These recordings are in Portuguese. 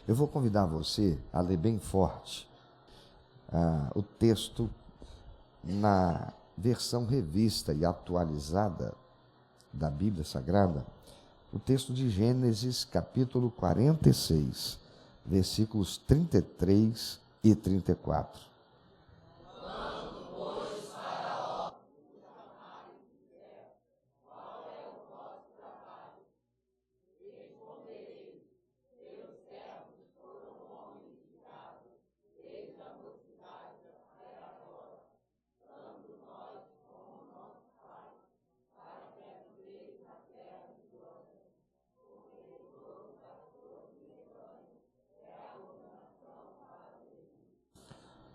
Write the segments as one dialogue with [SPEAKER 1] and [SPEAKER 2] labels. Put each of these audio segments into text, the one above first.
[SPEAKER 1] Eu vou convidar você a ler bem forte o texto na versão revista e atualizada da Bíblia Sagrada, o texto de Gênesis, capítulo 46, versículos 33 e 34.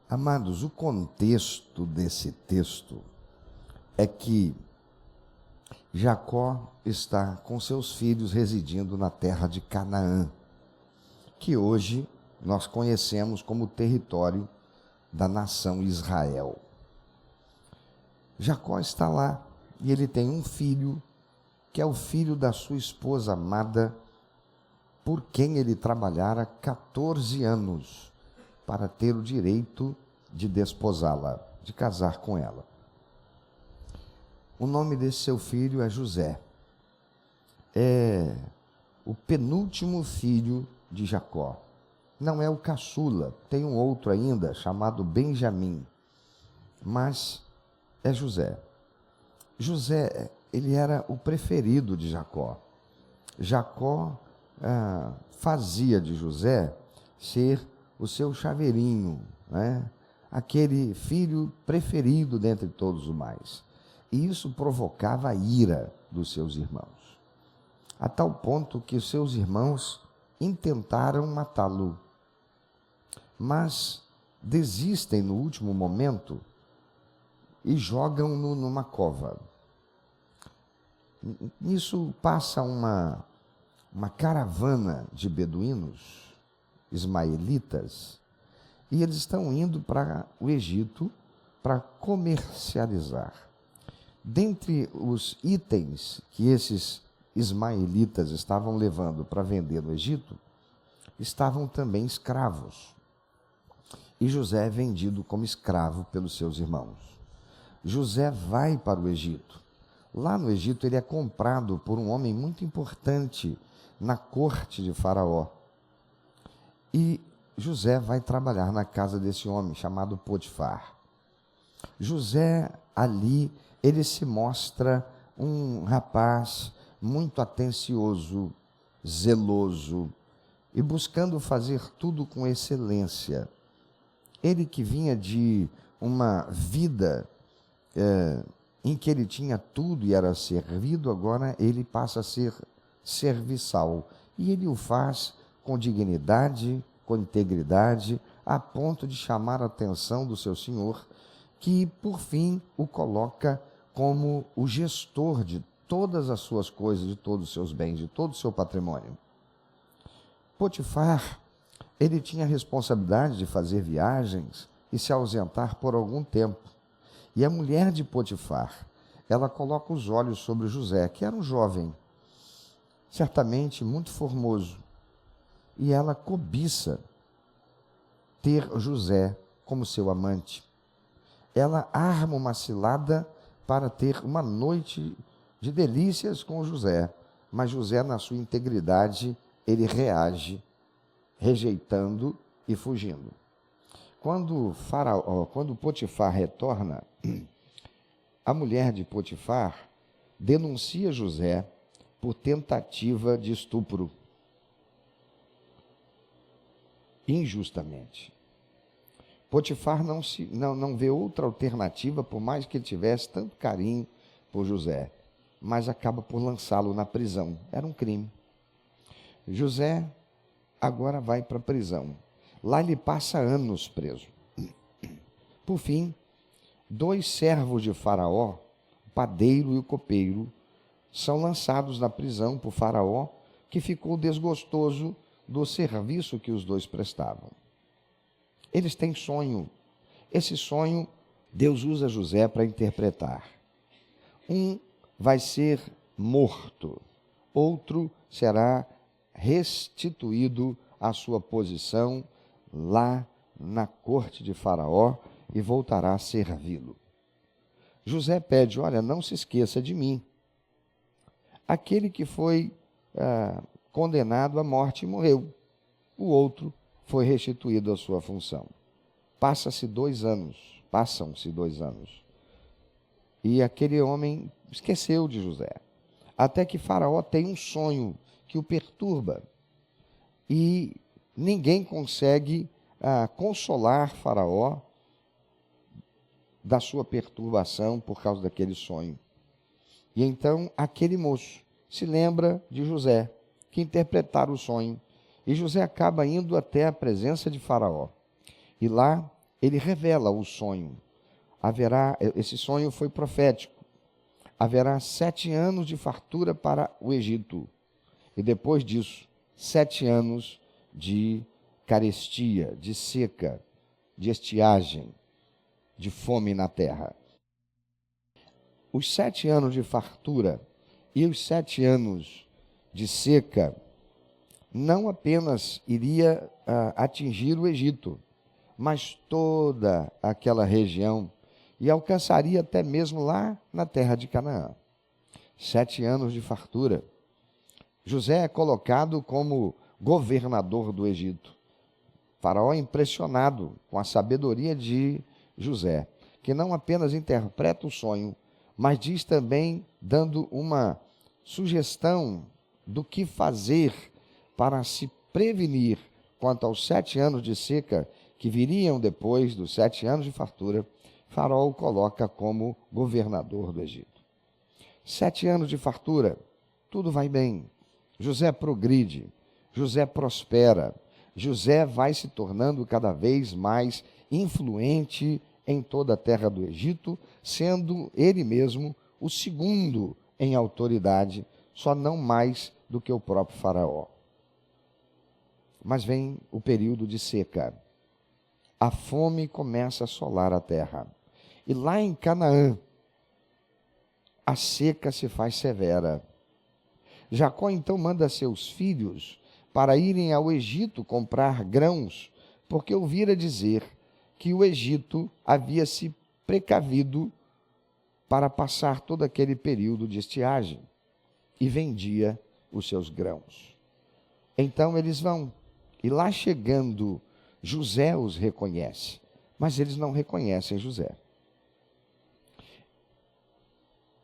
[SPEAKER 1] Amados, o contexto desse texto é que Jacó está com seus filhos residindo na terra de Canaã, que hoje nós conhecemos como território da nação Israel. Jacó está lá e ele tem um filho, que é o filho da sua esposa amada, por quem ele trabalhara 14 anos para ter o direito de desposá-la, de casar com ela. O nome desse seu filho é José. É o penúltimo filho de Jacó. Não é o caçula, tem um outro ainda chamado Benjamim, mas é José. José, ele era o preferido de Jacó. Jacó fazia de José ser o seu chaveirinho, né? Aquele filho preferido dentre todos os mais. E isso provocava a ira dos seus irmãos, a tal ponto que os seus irmãos intentaram matá-lo, mas desistem no último momento e jogam-no numa cova. Nisso passa uma caravana de beduínos, ismaelitas, e eles estão indo para o Egito para comercializar. Dentre os itens que esses ismaelitas estavam levando para vender no Egito, estavam também escravos. E José é vendido como escravo pelos seus irmãos. José vai para o Egito. Lá no Egito ele é comprado por um homem muito importante na corte de Faraó. E José vai trabalhar na casa desse homem chamado Potifar. José ali, ele se mostra um rapaz muito atencioso, zeloso e buscando fazer tudo com excelência. Ele que vinha de uma vida em que ele tinha tudo e era servido, agora ele passa a ser serviçal. E ele o faz com dignidade, com integridade, a ponto de chamar a atenção do seu senhor, que por fim o coloca como o gestor de todas as suas coisas, de todos os seus bens, de todo o seu patrimônio. Potifar, ele tinha a responsabilidade de fazer viagens e se ausentar por algum tempo. E a mulher de Potifar, ela coloca os olhos sobre José, que era um jovem, certamente muito formoso, e ela cobiça ter José como seu amante. Ela arma uma cilada para ter uma noite de delícias com José, mas José, na sua integridade, ele reage, rejeitando e fugindo. Quando Potifar retorna, a mulher de Potifar denuncia José por tentativa de estupro, injustamente. Potifar não vê outra alternativa, por mais que ele tivesse tanto carinho por José, mas acaba por lançá-lo na prisão. Era um crime. José agora vai para a prisão. Lá ele passa anos preso. Por fim, 2 servos de Faraó, o padeiro e o copeiro, são lançados na prisão por Faraó, que ficou desgostoso do serviço que os 2 prestavam. Eles têm sonho. Esse sonho, Deus usa José para interpretar. Um vai ser morto, outro será restituído a sua posição lá na corte de Faraó e voltará a servi-lo. José pede: olha, não se esqueça de mim. Aquele que foi condenado à morte morreu. O outro foi restituído à sua função. Passam-se 2 anos. E aquele homem esqueceu de José. Até que Faraó tem um sonho que o perturba. E ninguém consegue consolar Faraó da sua perturbação por causa daquele sonho. E então aquele moço se lembra de José, que interpretara o sonho. E José acaba indo até a presença de Faraó. E lá ele revela o sonho. Esse sonho foi profético. Haverá 7 anos de fartura para o Egito. E depois disso, 7 anos de carestia, de seca, de estiagem, de fome na terra. Os 7 anos de fartura e os 7 anos de seca não apenas iria atingir o Egito, mas toda aquela região, e alcançaria até mesmo lá na terra de Canaã. 7 anos de fartura. José é colocado como governador do Egito. Faraó é impressionado com a sabedoria de José, que não apenas interpreta o sonho, mas diz também, dando uma sugestão do que fazer para se prevenir quanto aos 7 anos de seca que viriam depois dos 7 anos de fartura. Faraó o coloca como governador do Egito. 7 anos de fartura, tudo vai bem. José progride, José prospera, José vai se tornando cada vez mais influente em toda a terra do Egito, sendo ele mesmo o segundo em autoridade, só não mais do que o próprio Faraó. Mas vem o período de seca. A fome começa a assolar a terra. E lá em Canaã, a seca se faz severa. Jacó então manda seus filhos para irem ao Egito comprar grãos, porque ouvira dizer que o Egito havia se precavido para passar todo aquele período de estiagem e vendia os seus grãos. Então eles vão, e lá chegando, José os reconhece, mas eles não reconhecem José.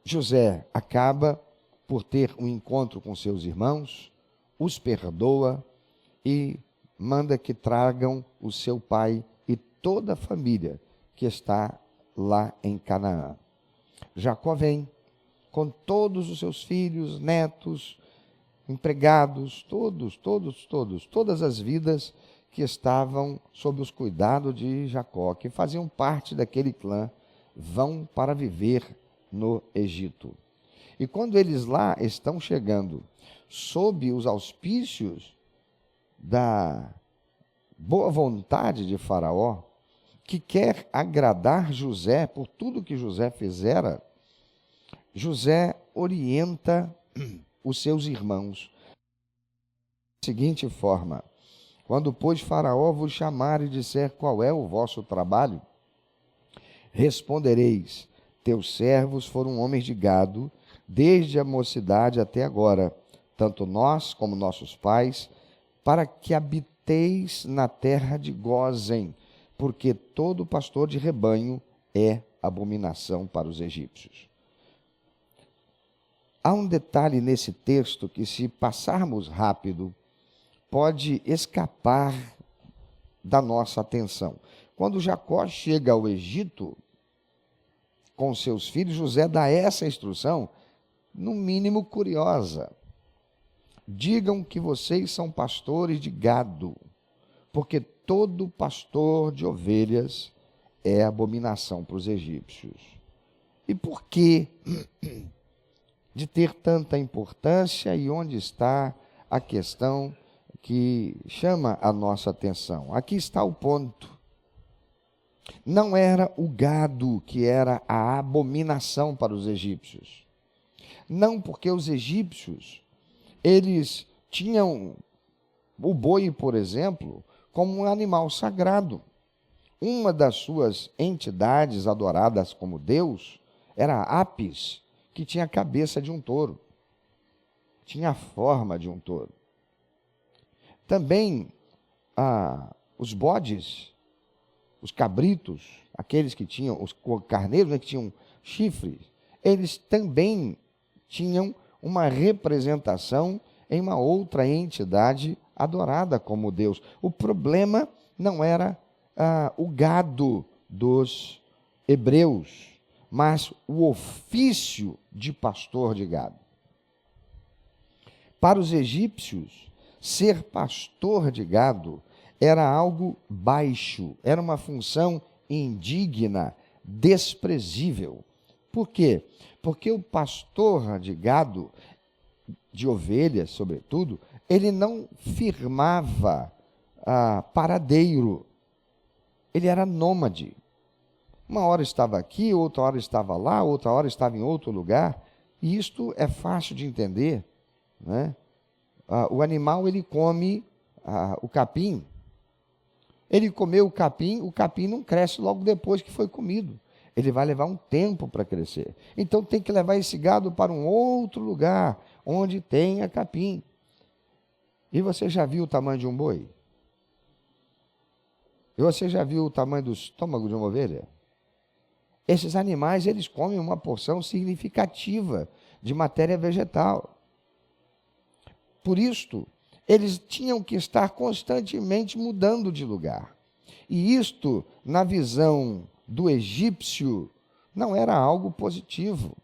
[SPEAKER 1] José acaba por ter um encontro com seus irmãos, os perdoa e manda que tragam o seu pai e toda a família que está lá em Canaã. Jacó vem com todos os seus filhos, netos, empregados, todas as vidas que estavam sob os cuidados de Jacó, que faziam parte daquele clã, vão para viver no Egito. E quando eles lá estão chegando, sob os auspícios da boa vontade de Faraó, que quer agradar José por tudo que José fizera, José orienta os seus irmãos da seguinte forma: quando, pois, Faraó vos chamar e disser qual é o vosso trabalho, respondereis: teus servos foram homens de gado, desde a mocidade até agora, tanto nós como nossos pais, para que habiteis na terra de Gósen, porque todo pastor de rebanho é abominação para os egípcios. Há um detalhe nesse texto que, se passarmos rápido, pode escapar da nossa atenção. Quando Jacó chega ao Egito com seus filhos, José dá essa instrução, no mínimo curiosa: digam que vocês são pastores de gado, porque todo pastor de ovelhas é abominação para os egípcios. E por que de ter tanta importância, e onde está a questão que chama a nossa atenção? Aqui está o ponto. Não era o gado que era a abominação para os egípcios. Não, porque os egípcios, eles tinham o boi, por exemplo, como um animal sagrado. Uma das suas entidades adoradas como Deus era Apis, que tinha a cabeça de um touro, tinha a forma de um touro. Também os bodes, os cabritos, aqueles que tinham, os carneiros, né, que tinham chifres, eles também tinham uma representação em uma outra entidade adorada como Deus. O problema não era o gado dos hebreus, mas o ofício de pastor de gado. Para os egípcios, ser pastor de gado era algo baixo, era uma função indigna, desprezível. Por quê? Porque o pastor de gado, de ovelhas, sobretudo, ele não firmava paradeiro. Ele era nômade. Uma hora estava aqui, outra hora estava lá, outra hora estava em outro lugar. E isto é fácil de entender, né? O animal, ele come o capim. Ele comeu o capim não cresce logo depois que foi comido. Ele vai levar um tempo para crescer. Então tem que levar esse gado para um outro lugar, onde tenha capim. E você já viu o tamanho de um boi? E você já viu o tamanho do estômago de uma ovelha? Esses animais, eles comem uma porção significativa de matéria vegetal. Por isto, eles tinham que estar constantemente mudando de lugar. E isto, na visão do egípcio, não era algo positivo.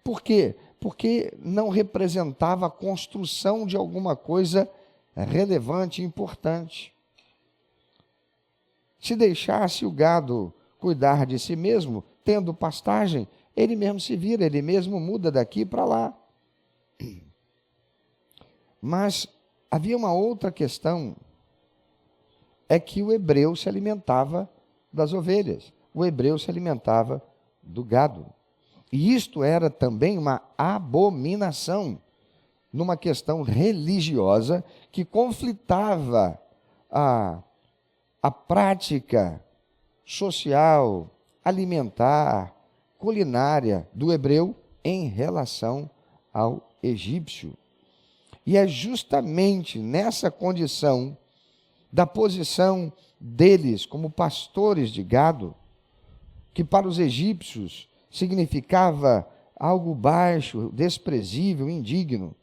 [SPEAKER 1] Por quê? Porque não representava a construção de alguma coisa relevante e importante. Se deixasse o gado cuidar de si mesmo, tendo pastagem, ele mesmo se vira, ele mesmo muda daqui para lá. Mas havia uma outra questão, é que o hebreu se alimentava das ovelhas, o hebreu se alimentava do gado. E isto era também uma abominação, numa questão religiosa que conflitava a prática social, alimentar, culinária do hebreu em relação ao egípcio. E é justamente nessa condição da posição deles como pastores de gado, que para os egípcios significava algo baixo, desprezível, indigno.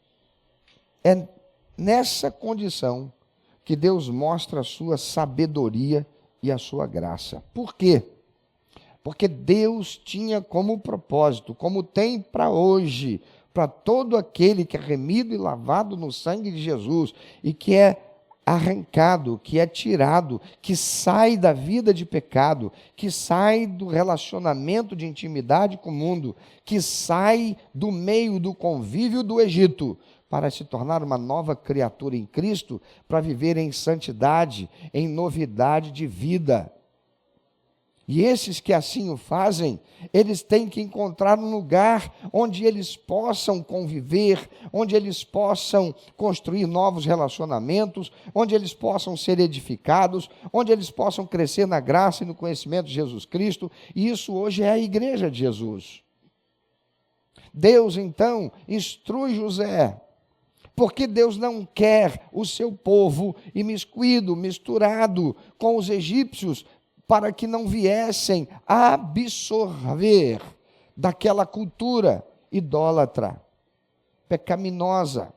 [SPEAKER 1] É nessa condição que Deus mostra a sua sabedoria e a sua graça. Por quê? Porque Deus tinha como propósito, como tem para hoje, para todo aquele que é remido e lavado no sangue de Jesus e que é arrancado, que é tirado, que sai da vida de pecado, que sai do relacionamento de intimidade com o mundo, que sai do meio do convívio do Egito, para se tornar uma nova criatura em Cristo, para viver em santidade, em novidade de vida. E esses que assim o fazem, eles têm que encontrar um lugar onde eles possam conviver, onde eles possam construir novos relacionamentos, onde eles possam ser edificados, onde eles possam crescer na graça e no conhecimento de Jesus Cristo. E isso hoje é a igreja de Jesus. Deus, então, instrui José, porque Deus não quer o seu povo imiscuído, misturado com os egípcios, para que não viessem a absorver daquela cultura idólatra, pecaminosa,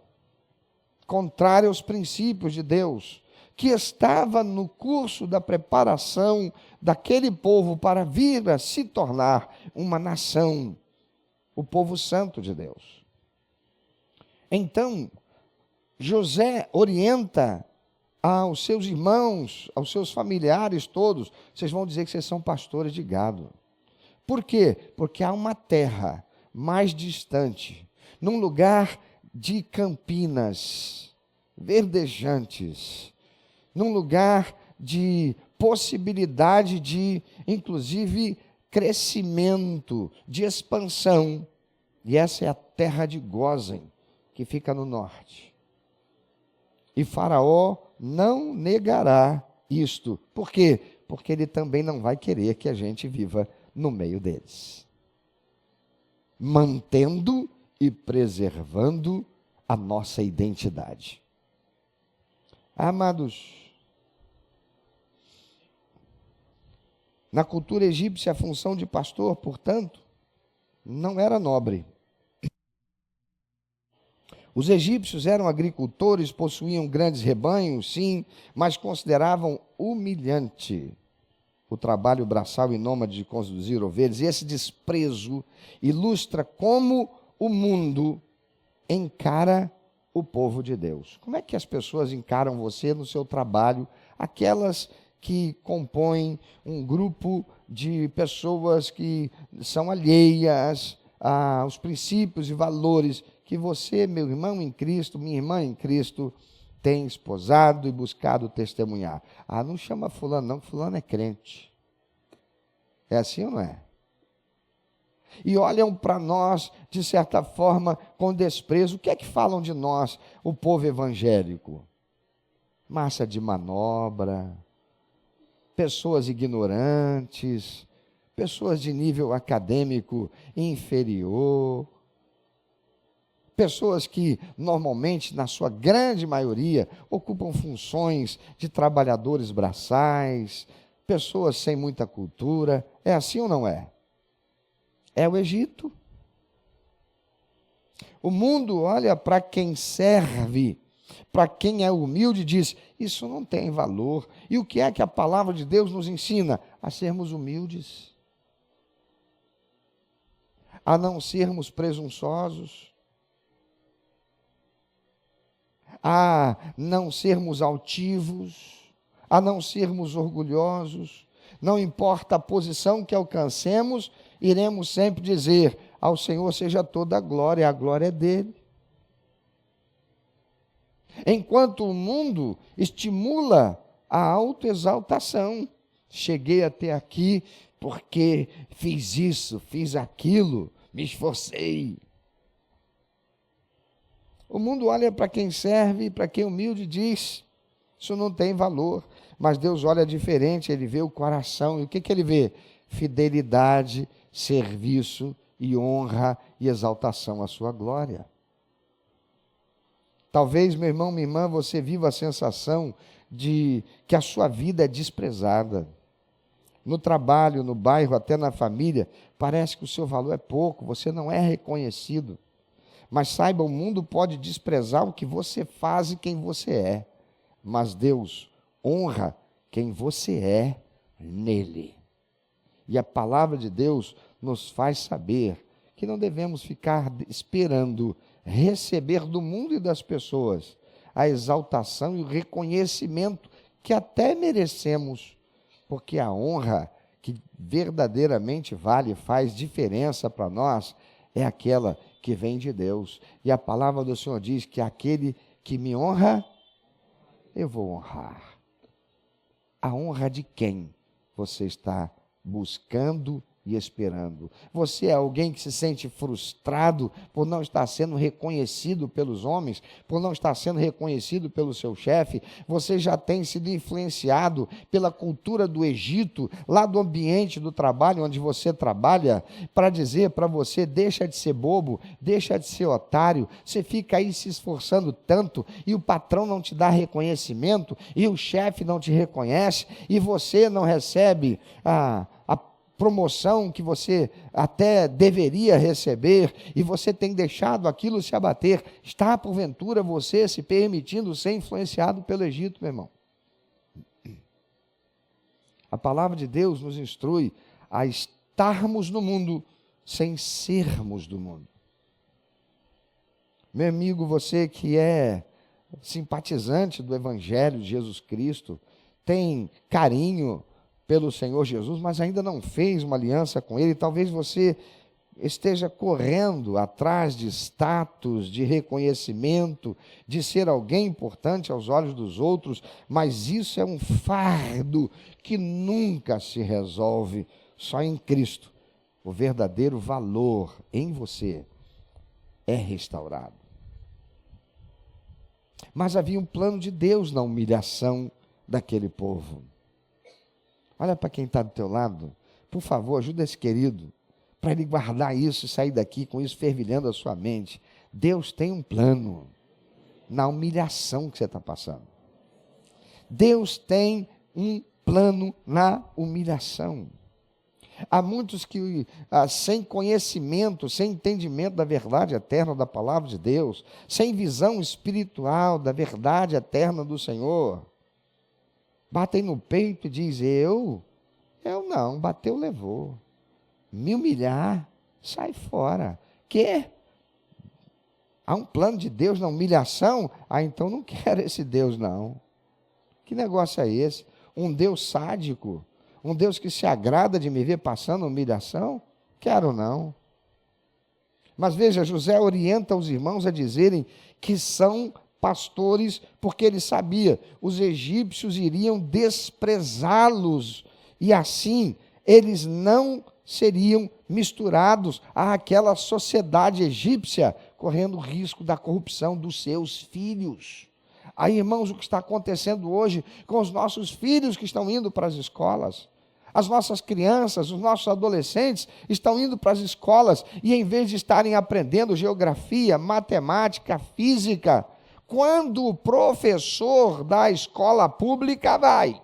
[SPEAKER 1] contrária aos princípios de Deus, que estava no curso da preparação daquele povo para vir a se tornar uma nação, o povo santo de Deus. Então, José orienta aos seus irmãos, aos seus familiares todos: vocês vão dizer que vocês são pastores de gado. Por quê? Porque há uma terra mais distante, num lugar de campinas verdejantes, num lugar de possibilidade de, inclusive, crescimento, de expansão. E essa é a terra de Gósen, que fica no norte. E Faraó não negará isto. Por quê? Porque ele também não vai querer que a gente viva no meio deles, mantendo e preservando a nossa identidade. Amados, na cultura egípcia, a função de pastor, portanto, não era nobre. Os egípcios eram agricultores, possuíam grandes rebanhos, sim, mas consideravam humilhante o trabalho braçal e nômade de conduzir ovelhas. E esse desprezo ilustra como o mundo encara o povo de Deus. Como é que as pessoas encaram você no seu trabalho? Aquelas que compõem um grupo de pessoas que são alheias aos princípios e valores que você, meu irmão em Cristo, minha irmã em Cristo, tem esposado e buscado testemunhar. Ah, não chama fulano não, fulano é crente. É assim ou não é? E olham para nós, de certa forma, com desprezo. O que é que falam de nós, o povo evangélico? Massa de manobra, pessoas ignorantes, pessoas de nível acadêmico inferior, pessoas que normalmente, na sua grande maioria, ocupam funções de trabalhadores braçais, pessoas sem muita cultura. É assim ou não é? É o Egito. O mundo olha para quem serve, para quem é humilde, e diz: isso não tem valor. E o que é que a palavra de Deus nos ensina? A sermos humildes, a não sermos presunçosos, a não sermos altivos, a não sermos orgulhosos. Não importa a posição que alcancemos, iremos sempre dizer: ao Senhor seja toda a glória é dele. Enquanto o mundo estimula a autoexaltação, cheguei até aqui porque fiz isso, fiz aquilo, me esforcei. O mundo olha para quem serve, para quem é humilde, e diz: isso não tem valor. Mas Deus olha diferente, Ele vê o coração. E o que Ele vê? Fidelidade, serviço e honra e exaltação à sua glória. Talvez, meu irmão, minha irmã, você viva a sensação de que a sua vida é desprezada. No trabalho, no bairro, até na família, parece que o seu valor é pouco, você não é reconhecido. Mas saiba, o mundo pode desprezar o que você faz e quem você é. Mas Deus honra quem você é nele. E a palavra de Deus nos faz saber que não devemos ficar esperando receber do mundo e das pessoas a exaltação e o reconhecimento que até merecemos, porque a honra que verdadeiramente vale, faz diferença para nós, é aquela que vem de Deus. E a palavra do Senhor diz que aquele que me honra, eu vou honrar. A honra de quem você está buscando e esperando? Você é alguém que se sente frustrado por não estar sendo reconhecido pelos homens, por não estar sendo reconhecido pelo seu chefe? Você já tem sido influenciado pela cultura do Egito, lá do ambiente do trabalho onde você trabalha, para dizer para você: deixa de ser bobo, deixa de ser otário. Você fica aí se esforçando tanto e o patrão não te dá reconhecimento e o chefe não te reconhece e você não recebe a promoção que você até deveria receber, e você tem deixado aquilo se abater. Está, porventura, você se permitindo ser influenciado pelo Egito, meu irmão? A palavra de Deus nos instrui a estarmos no mundo sem sermos do mundo. Meu amigo, você que é simpatizante do Evangelho de Jesus Cristo, tem carinho pelo Senhor Jesus, mas ainda não fez uma aliança com Ele. Talvez você esteja correndo atrás de status, de reconhecimento, de ser alguém importante aos olhos dos outros, mas isso é um fardo que nunca se resolve. Só em Cristo o verdadeiro valor em você é restaurado. Mas havia um plano de Deus na humilhação daquele povo. Olha para quem está do teu lado, por favor, ajuda esse querido, para ele guardar isso e sair daqui com isso fervilhando a sua mente. Deus tem um plano na humilhação que você está passando. Deus tem um plano na humilhação. Há muitos que, sem conhecimento, sem entendimento da verdade eterna da palavra de Deus, sem visão espiritual da verdade eterna do Senhor, batem no peito e dizem, eu não, bateu, levou. Me humilhar, sai fora. Quê? Há um plano de Deus na humilhação? Então não quero esse Deus, não. Que negócio é esse? Um Deus sádico? Um Deus que se agrada de me ver passando humilhação? Quero não. Mas veja, José orienta os irmãos a dizerem que são pastores, porque ele sabia, os egípcios iriam desprezá-los, e assim eles não seriam misturados àquela sociedade egípcia, correndo o risco da corrupção dos seus filhos. Aí, irmãos, o que está acontecendo hoje com os nossos filhos que estão indo para as escolas? As nossas crianças, os nossos adolescentes estão indo para as escolas e, em vez de estarem aprendendo geografia, matemática, física, quando o professor da escola pública vai,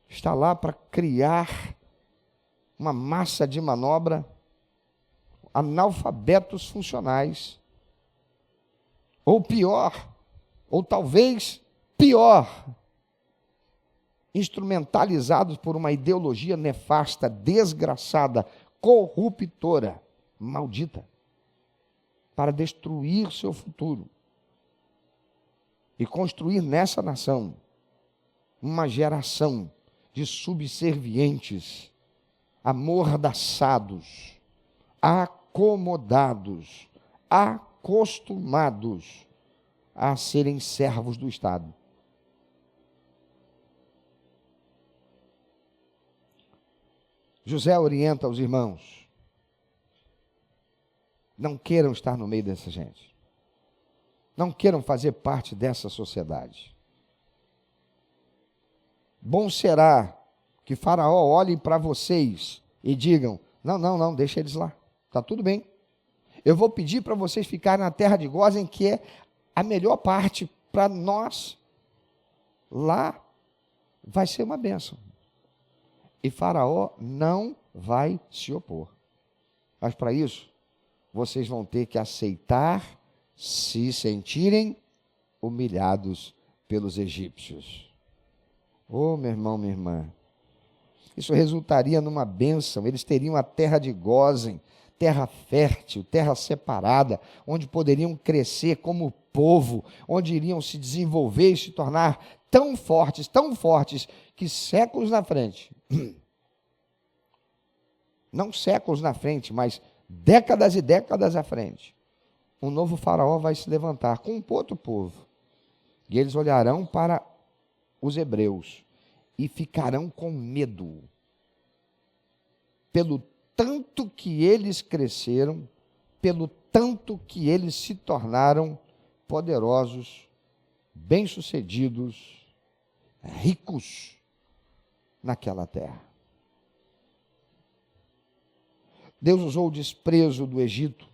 [SPEAKER 1] está lá para criar uma massa de manobra, analfabetos funcionais, ou pior, ou talvez pior, instrumentalizados por uma ideologia nefasta, desgraçada, corruptora, maldita, para destruir seu futuro e construir nessa nação uma geração de subservientes, amordaçados, acomodados, acostumados a serem servos do Estado. José orienta os irmãos: não queiram estar no meio dessa gente, não queiram fazer parte dessa sociedade. Bom será que Faraó olhe para vocês e digam, não, deixa eles lá, está tudo bem. Eu vou pedir para vocês ficarem na terra de Gósen, que é a melhor parte para nós. Lá vai ser uma bênção. E Faraó não vai se opor. Mas para isso, vocês vão ter que aceitar se sentirem humilhados pelos egípcios. Oh, meu irmão, minha irmã, isso resultaria numa bênção. Eles teriam a terra de Gósen, terra fértil, terra separada, onde poderiam crescer como povo, onde iriam se desenvolver e se tornar tão fortes, que séculos na frente, não séculos na frente, mas décadas e décadas à frente, um novo faraó vai se levantar com um outro povo, e eles olharão para os hebreus e ficarão com medo, pelo tanto que eles cresceram, pelo tanto que eles se tornaram poderosos, bem-sucedidos, ricos naquela terra. Deus usou o desprezo do Egito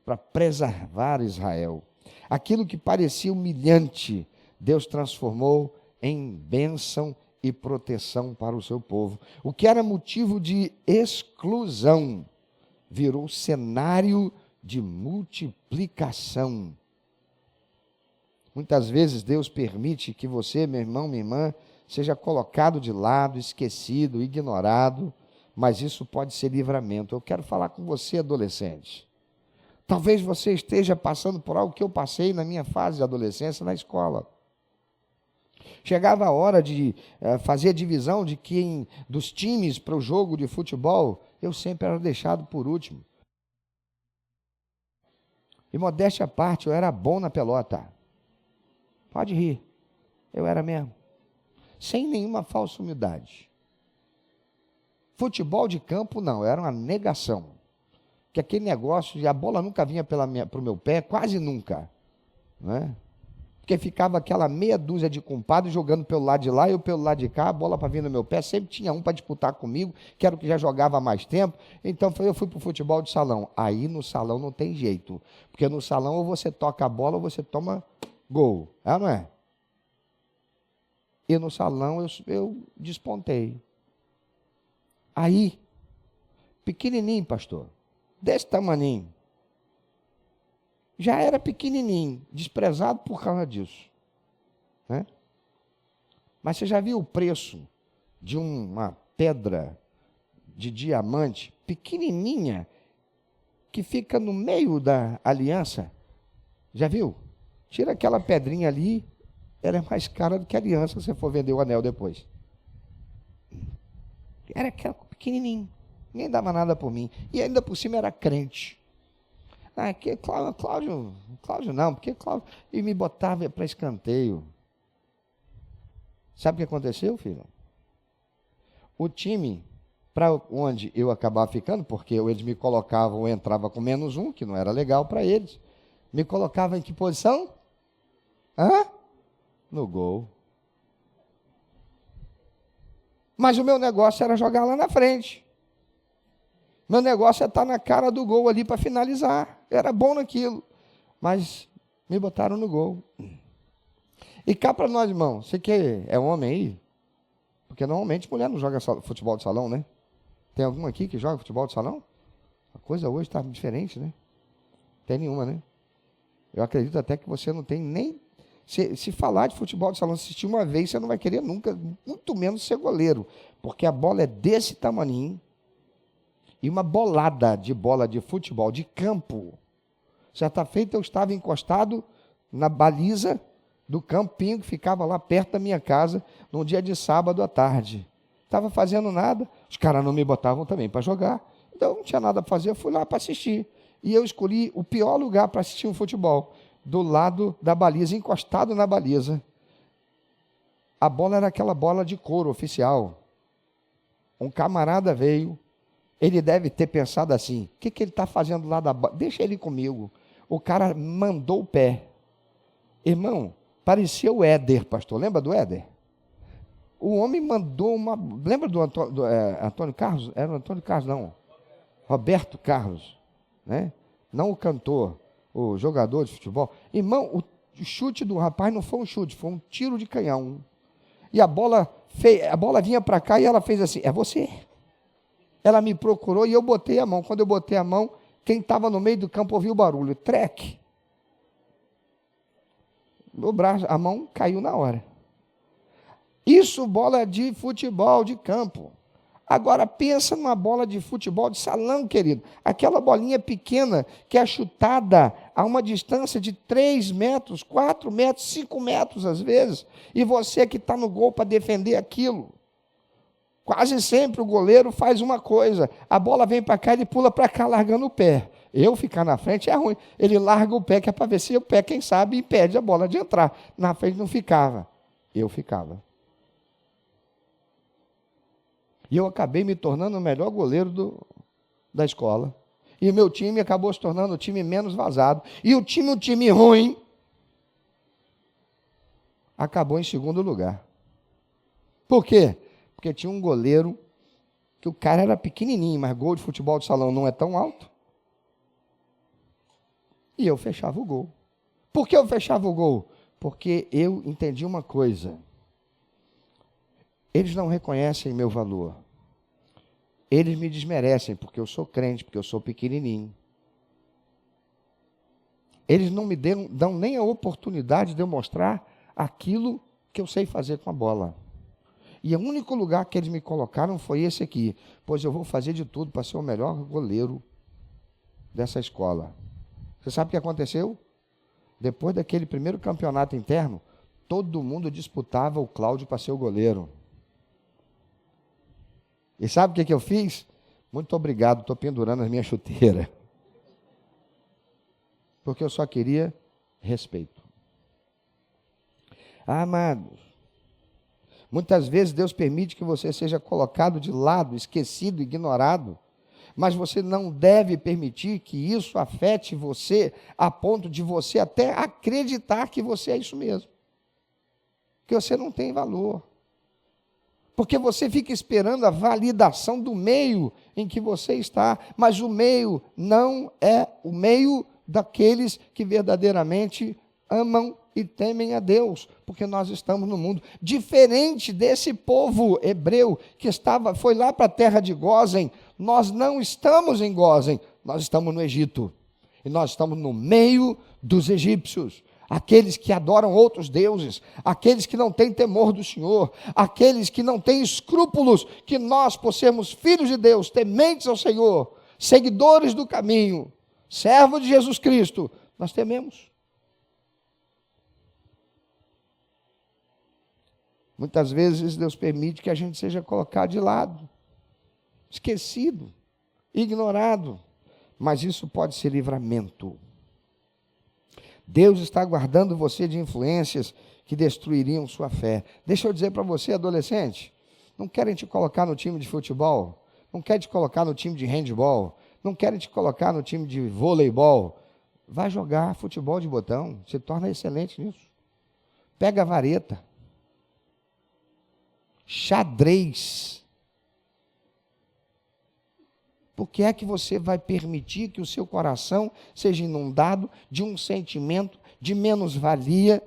[SPEAKER 1] para preservar Israel. Aquilo que parecia humilhante, Deus transformou em bênção e proteção para o seu povo. O que era motivo de exclusão virou cenário de multiplicação. Muitas vezes Deus permite que você, meu irmão, minha irmã, seja colocado de lado, esquecido, ignorado, mas isso pode ser livramento. Eu quero falar com você, adolescente. Talvez você esteja passando por algo que eu passei na minha fase de adolescência na escola. Chegava a hora de fazer a divisão dos times para o jogo de futebol, eu sempre era deixado por último. E modéstia à parte, eu era bom na pelota. Pode rir, eu era mesmo. Sem nenhuma falsa humildade. Futebol de campo não, era uma negação. que aquele negócio, e a bola nunca vinha para o meu pé, quase nunca, né? Porque ficava aquela meia dúzia de compadres jogando pelo lado de lá e eu pelo lado de cá, a bola para vir no meu pé, sempre tinha um para disputar comigo, que era o que já jogava há mais tempo, então eu fui para o futebol de salão. Aí no salão não tem jeito, porque no salão ou você toca a bola ou você toma gol, é ou não é? E no salão eu despontei. Aí, pequenininho, pastor, desse tamaninho, já era pequenininho, desprezado por causa disso, né? Mas você já viu o preço de uma pedra de diamante pequenininha que fica no meio da aliança? Já viu? Tira aquela pedrinha ali, ela é mais cara do que a aliança se você for vender o anel depois. Era aquela pequenininho, ninguém dava nada por mim, e ainda por cima era crente. Ah, que Cláudio não, porque Cláudio... E me botava para escanteio. Sabe o que aconteceu, filho? O time, para onde eu acabava ficando, porque eles me colocavam, eu entrava com -1, que não era legal para eles, me colocava em que posição? No gol. Mas o meu negócio era jogar lá na frente. Meu negócio é estar na cara do gol ali para finalizar. Era bom naquilo. Mas me botaram no gol. E cá para nós, irmão, você que é homem aí? Porque normalmente mulher não joga futebol de salão, né? Tem algum aqui que joga futebol de salão? A coisa hoje está diferente, né? Tem nenhuma, né? Eu acredito até que você não tem nem... Se falar de futebol de salão, assistir uma vez, você não vai querer nunca, muito menos ser goleiro. Porque a bola é desse tamaninho. E uma bolada de bola de futebol de campo. Certa feita eu estava encostado na baliza do campinho que ficava lá perto da minha casa, num dia de sábado à tarde. Estava fazendo nada, os caras não me botavam também para jogar, então não tinha nada para fazer, eu fui lá para assistir. E eu escolhi o pior lugar para assistir um futebol, do lado da baliza, encostado na baliza. A bola era aquela bola de couro oficial. Um camarada veio, ele deve ter pensado assim, o que ele está fazendo lá da bola? Deixa ele comigo. O cara mandou o pé. Irmão, parecia o Éder, pastor. Lembra do Éder? O homem mandou uma... Lembra do Antônio Carlos? Era o Antônio Carlos, não. Roberto Carlos. Né? Não o cantor, o jogador de futebol. Irmão, o chute do rapaz não foi um chute, foi um tiro de canhão. E a bola vinha para cá e ela fez assim, é você. Ela me procurou e eu botei a mão. Quando eu botei a mão, quem estava no meio do campo ouviu o barulho. Trek. Meu braço, a mão caiu na hora. Isso, bola de futebol de campo. Agora, pensa numa bola de futebol de salão, querido. Aquela bolinha pequena que é chutada a uma distância de 3 metros, 4 metros, 5 metros às vezes. E você que está no gol para defender aquilo. Quase sempre o goleiro faz uma coisa. A bola vem para cá, ele pula para cá, largando o pé. Eu ficar na frente é ruim. Ele larga o pé, que é para ver se o pé, quem sabe, impede a bola de entrar. Na frente não ficava. Eu ficava. E eu acabei me tornando o melhor goleiro da escola. E o meu time acabou se tornando o time menos vazado. E um time ruim, acabou em segundo lugar. Por quê? Porque tinha um goleiro, que o cara era pequenininho, mas gol de futebol de salão não é tão alto. E eu fechava o gol. Por que eu fechava o gol? Porque eu entendi uma coisa. Eles não reconhecem meu valor. Eles me desmerecem, porque eu sou crente, porque eu sou pequenininho. Eles não me dão nem a oportunidade de eu mostrar aquilo que eu sei fazer com a bola. E o único lugar que eles me colocaram foi esse aqui. Pois eu vou fazer de tudo para ser o melhor goleiro dessa escola. Você sabe o que aconteceu? Depois daquele primeiro campeonato interno, todo mundo disputava o Cláudio para ser o goleiro. E sabe o que eu fiz? Muito obrigado, estou pendurando as minhas chuteiras. Porque eu só queria respeito. Amados, muitas vezes Deus permite que você seja colocado de lado, esquecido, ignorado, mas você não deve permitir que isso afete você a ponto de você até acreditar que você é isso mesmo, que você não tem valor, porque você fica esperando a validação do meio em que você está, mas o meio não é o meio daqueles que verdadeiramente amam e temem a Deus, porque nós estamos no mundo, diferente desse povo hebreu que foi lá para a terra de Gósen. Nós não estamos em Gósen, nós estamos no Egito, e nós estamos no meio dos egípcios, aqueles que adoram outros deuses, aqueles que não têm temor do Senhor, aqueles que não têm escrúpulos, que nós, por sermos filhos de Deus, tementes ao Senhor, seguidores do caminho, servos de Jesus Cristo, nós tememos. Muitas vezes Deus permite que a gente seja colocado de lado, esquecido, ignorado, mas isso pode ser livramento. Deus está guardando você de influências que destruiriam sua fé. Deixa eu dizer para você, adolescente, não querem te colocar no time de futebol, não querem te colocar no time de handebol, não querem te colocar no time de voleibol. Vai jogar futebol de botão, se torna excelente nisso. Pega a vareta, xadrez. Por que é que você vai permitir que o seu coração seja inundado de um sentimento de menos-valia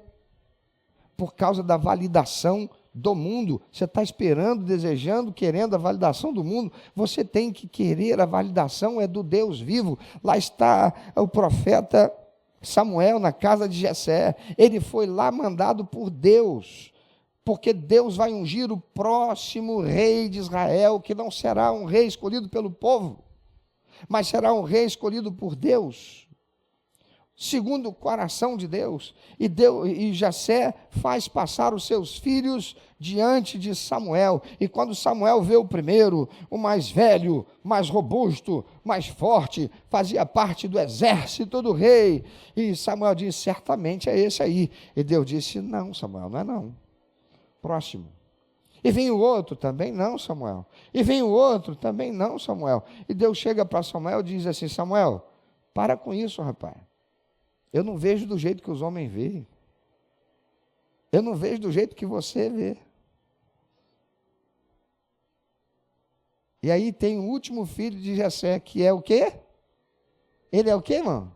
[SPEAKER 1] por causa da validação do mundo? Você está esperando, desejando, querendo a validação do mundo. Você tem que querer a validação, é do Deus vivo. Lá está o profeta Samuel na casa de Jessé. Ele foi lá mandado por Deus, porque Deus vai ungir o próximo rei de Israel, que não será um rei escolhido pelo povo, mas será um rei escolhido por Deus, segundo o coração de Deus. E Jessé faz passar os seus filhos diante de Samuel, e quando Samuel vê o primeiro, o mais velho, mais robusto, mais forte, fazia parte do exército do rei, e Samuel disse, certamente é esse aí. E Deus disse, não, Samuel, não é não. Próximo. E vem o outro, também não, Samuel. E vem o outro, também não, Samuel. E Deus chega para Samuel e diz assim, Samuel, para com isso, rapaz. Eu não vejo do jeito que os homens veem. Eu não vejo do jeito que você vê. E aí tem o último filho de Jessé, que é o quê? Ele é o quê, irmão?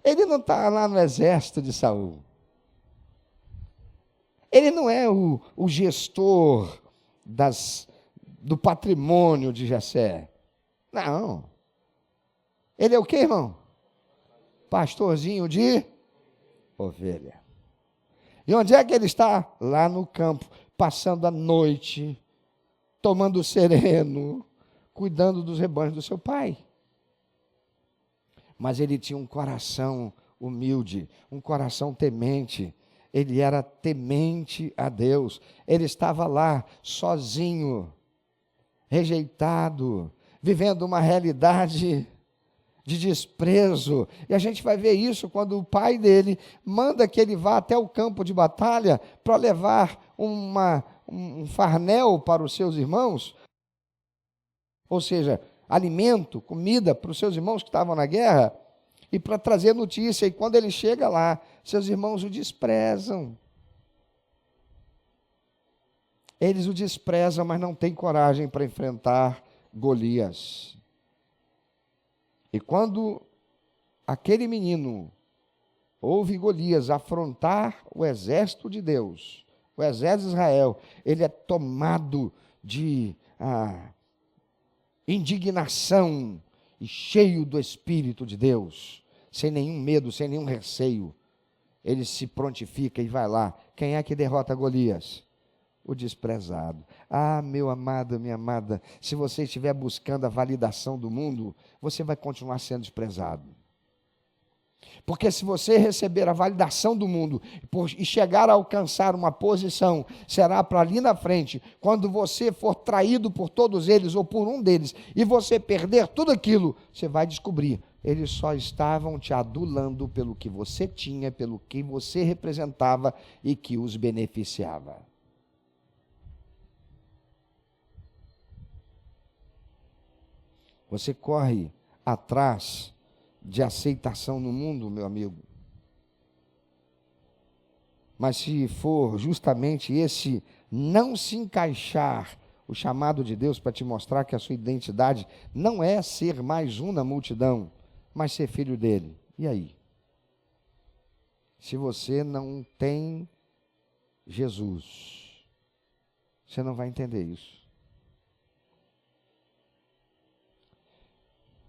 [SPEAKER 1] Ele não está lá no exército de Saul. Ele não é o gestor do patrimônio de Jessé. Não. Ele é o quê, irmão? Pastorzinho de ovelha. E onde é que ele está? Lá no campo, passando a noite, tomando sereno, cuidando dos rebanhos do seu pai. Mas ele tinha um coração humilde, um coração temente. Ele era temente a Deus. Ele estava lá, sozinho, rejeitado, vivendo uma realidade de desprezo. E a gente vai ver isso quando o pai dele manda que ele vá até o campo de batalha para levar um farnel para os seus irmãos, ou seja, alimento, comida para os seus irmãos que estavam na guerra, e para trazer notícia. E quando ele chega lá, seus irmãos o desprezam. Eles o desprezam, mas não têm coragem para enfrentar Golias. E quando aquele menino ouve Golias afrontar o exército de Deus, o exército de Israel, ele é tomado de indignação e cheio do Espírito de Deus, sem nenhum medo, sem nenhum receio. Ele se prontifica e vai lá. Quem é que derrota Golias? O desprezado. Ah, meu amado, minha amada, se você estiver buscando a validação do mundo, você vai continuar sendo desprezado. Porque se você receber a validação do mundo e chegar a alcançar uma posição, será para ali na frente, quando você for traído por todos eles ou por um deles, e você perder tudo aquilo, você vai descobrir, eles só estavam te adulando pelo que você tinha, pelo que você representava e que os beneficiava. Você corre atrás de aceitação no mundo, meu amigo. Mas se for justamente esse não se encaixar, o chamado de Deus para te mostrar que a sua identidade não é ser mais um na multidão, mas ser filho dele. E aí? Se você não tem Jesus, você não vai entender isso.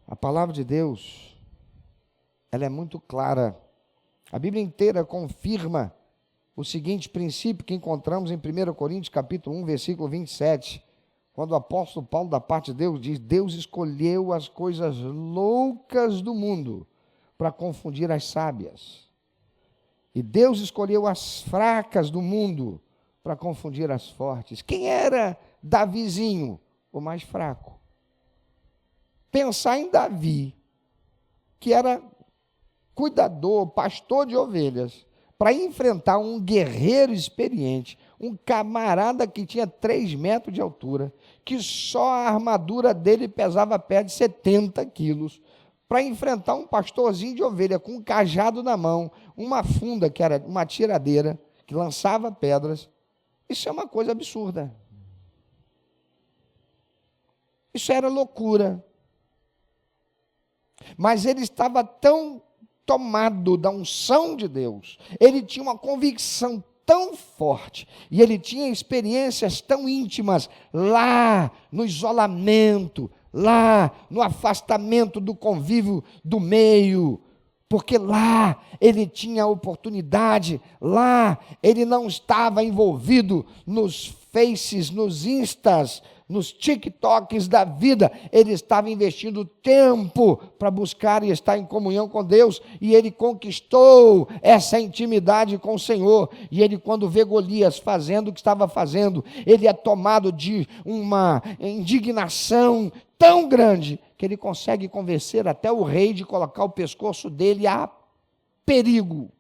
[SPEAKER 1] A palavra de Deus, ela é muito clara. A Bíblia inteira confirma o seguinte princípio que encontramos em 1 Coríntios capítulo 1, versículo 27, quando o apóstolo Paulo, da parte de Deus, diz: Deus escolheu as coisas loucas do mundo para confundir as sábias. E Deus escolheu as fracas do mundo para confundir as fortes. Quem era Davizinho? O mais fraco. Pensar em Davi, que era cuidador, pastor de ovelhas, para enfrentar um guerreiro experiente, um camarada que tinha 3 metros de altura, que só a armadura dele pesava perto de 70 quilos, para enfrentar um pastorzinho de ovelha com um cajado na mão, uma funda que era uma tiradeira, que lançava pedras. Isso é uma coisa absurda. Isso era loucura. Mas ele estava tão tomado da unção de Deus, ele tinha uma convicção tão forte, e ele tinha experiências tão íntimas, lá no isolamento, lá no afastamento do convívio do meio, porque lá ele tinha a oportunidade, lá ele não estava envolvido nos faces, nos instas, nos TikToks da vida, ele estava investindo tempo para buscar e estar em comunhão com Deus, e ele conquistou essa intimidade com o Senhor. E ele, quando vê Golias fazendo o que estava fazendo, ele é tomado de uma indignação tão grande, que ele consegue convencer até o rei de colocar o pescoço dele a perigo,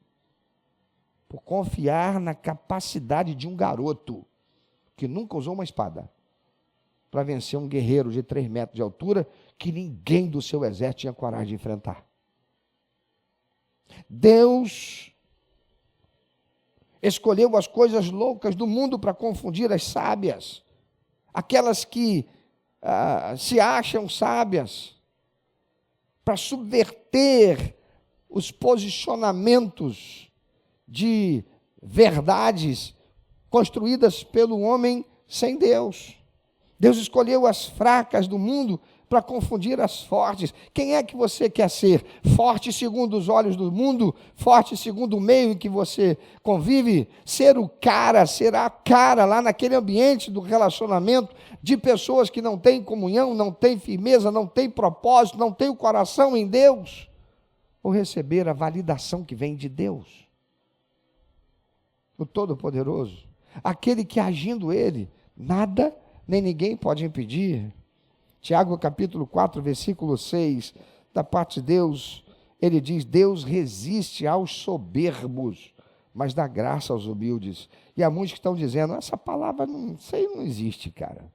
[SPEAKER 1] por confiar na capacidade de um garoto, que nunca usou uma espada, para vencer um guerreiro de 3 metros de altura, que ninguém do seu exército tinha coragem de enfrentar. Deus escolheu as coisas loucas do mundo para confundir as sábias, aquelas que se acham sábias, para subverter os posicionamentos de verdades construídas pelo homem sem Deus. Deus escolheu as fracas do mundo para confundir as fortes. Quem é que você quer ser? Forte segundo os olhos do mundo? Forte segundo o meio em que você convive? Ser o cara, ser a cara lá naquele ambiente do relacionamento de pessoas que não têm comunhão, não têm firmeza, não têm propósito, não têm o coração em Deus? Ou receber a validação que vem de Deus, o Todo-Poderoso, aquele que, agindo ele, nada nem ninguém pode impedir. Tiago capítulo 4, versículo 6, da parte de Deus, ele diz: Deus resiste aos soberbos, mas dá graça aos humildes. E há muitos que estão dizendo: essa palavra não existe, cara.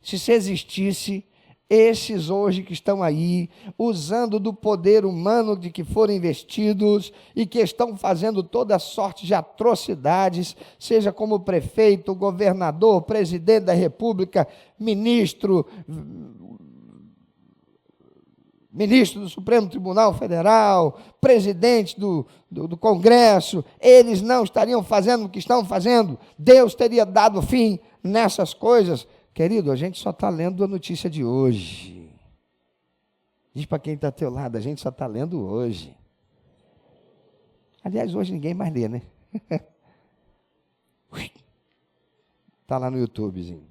[SPEAKER 1] Se isso existisse, esses hoje que estão aí, usando do poder humano de que foram investidos e que estão fazendo toda sorte de atrocidades, seja como prefeito, governador, presidente da república, ministro do Supremo Tribunal Federal, presidente do Congresso, eles não estariam fazendo o que estão fazendo. Deus teria dado fim nessas coisas. Querido, a gente só está lendo a notícia de hoje. Diz para quem está ao teu lado: a gente só está lendo hoje. Aliás, hoje ninguém mais lê, né? Está lá no YouTubezinho.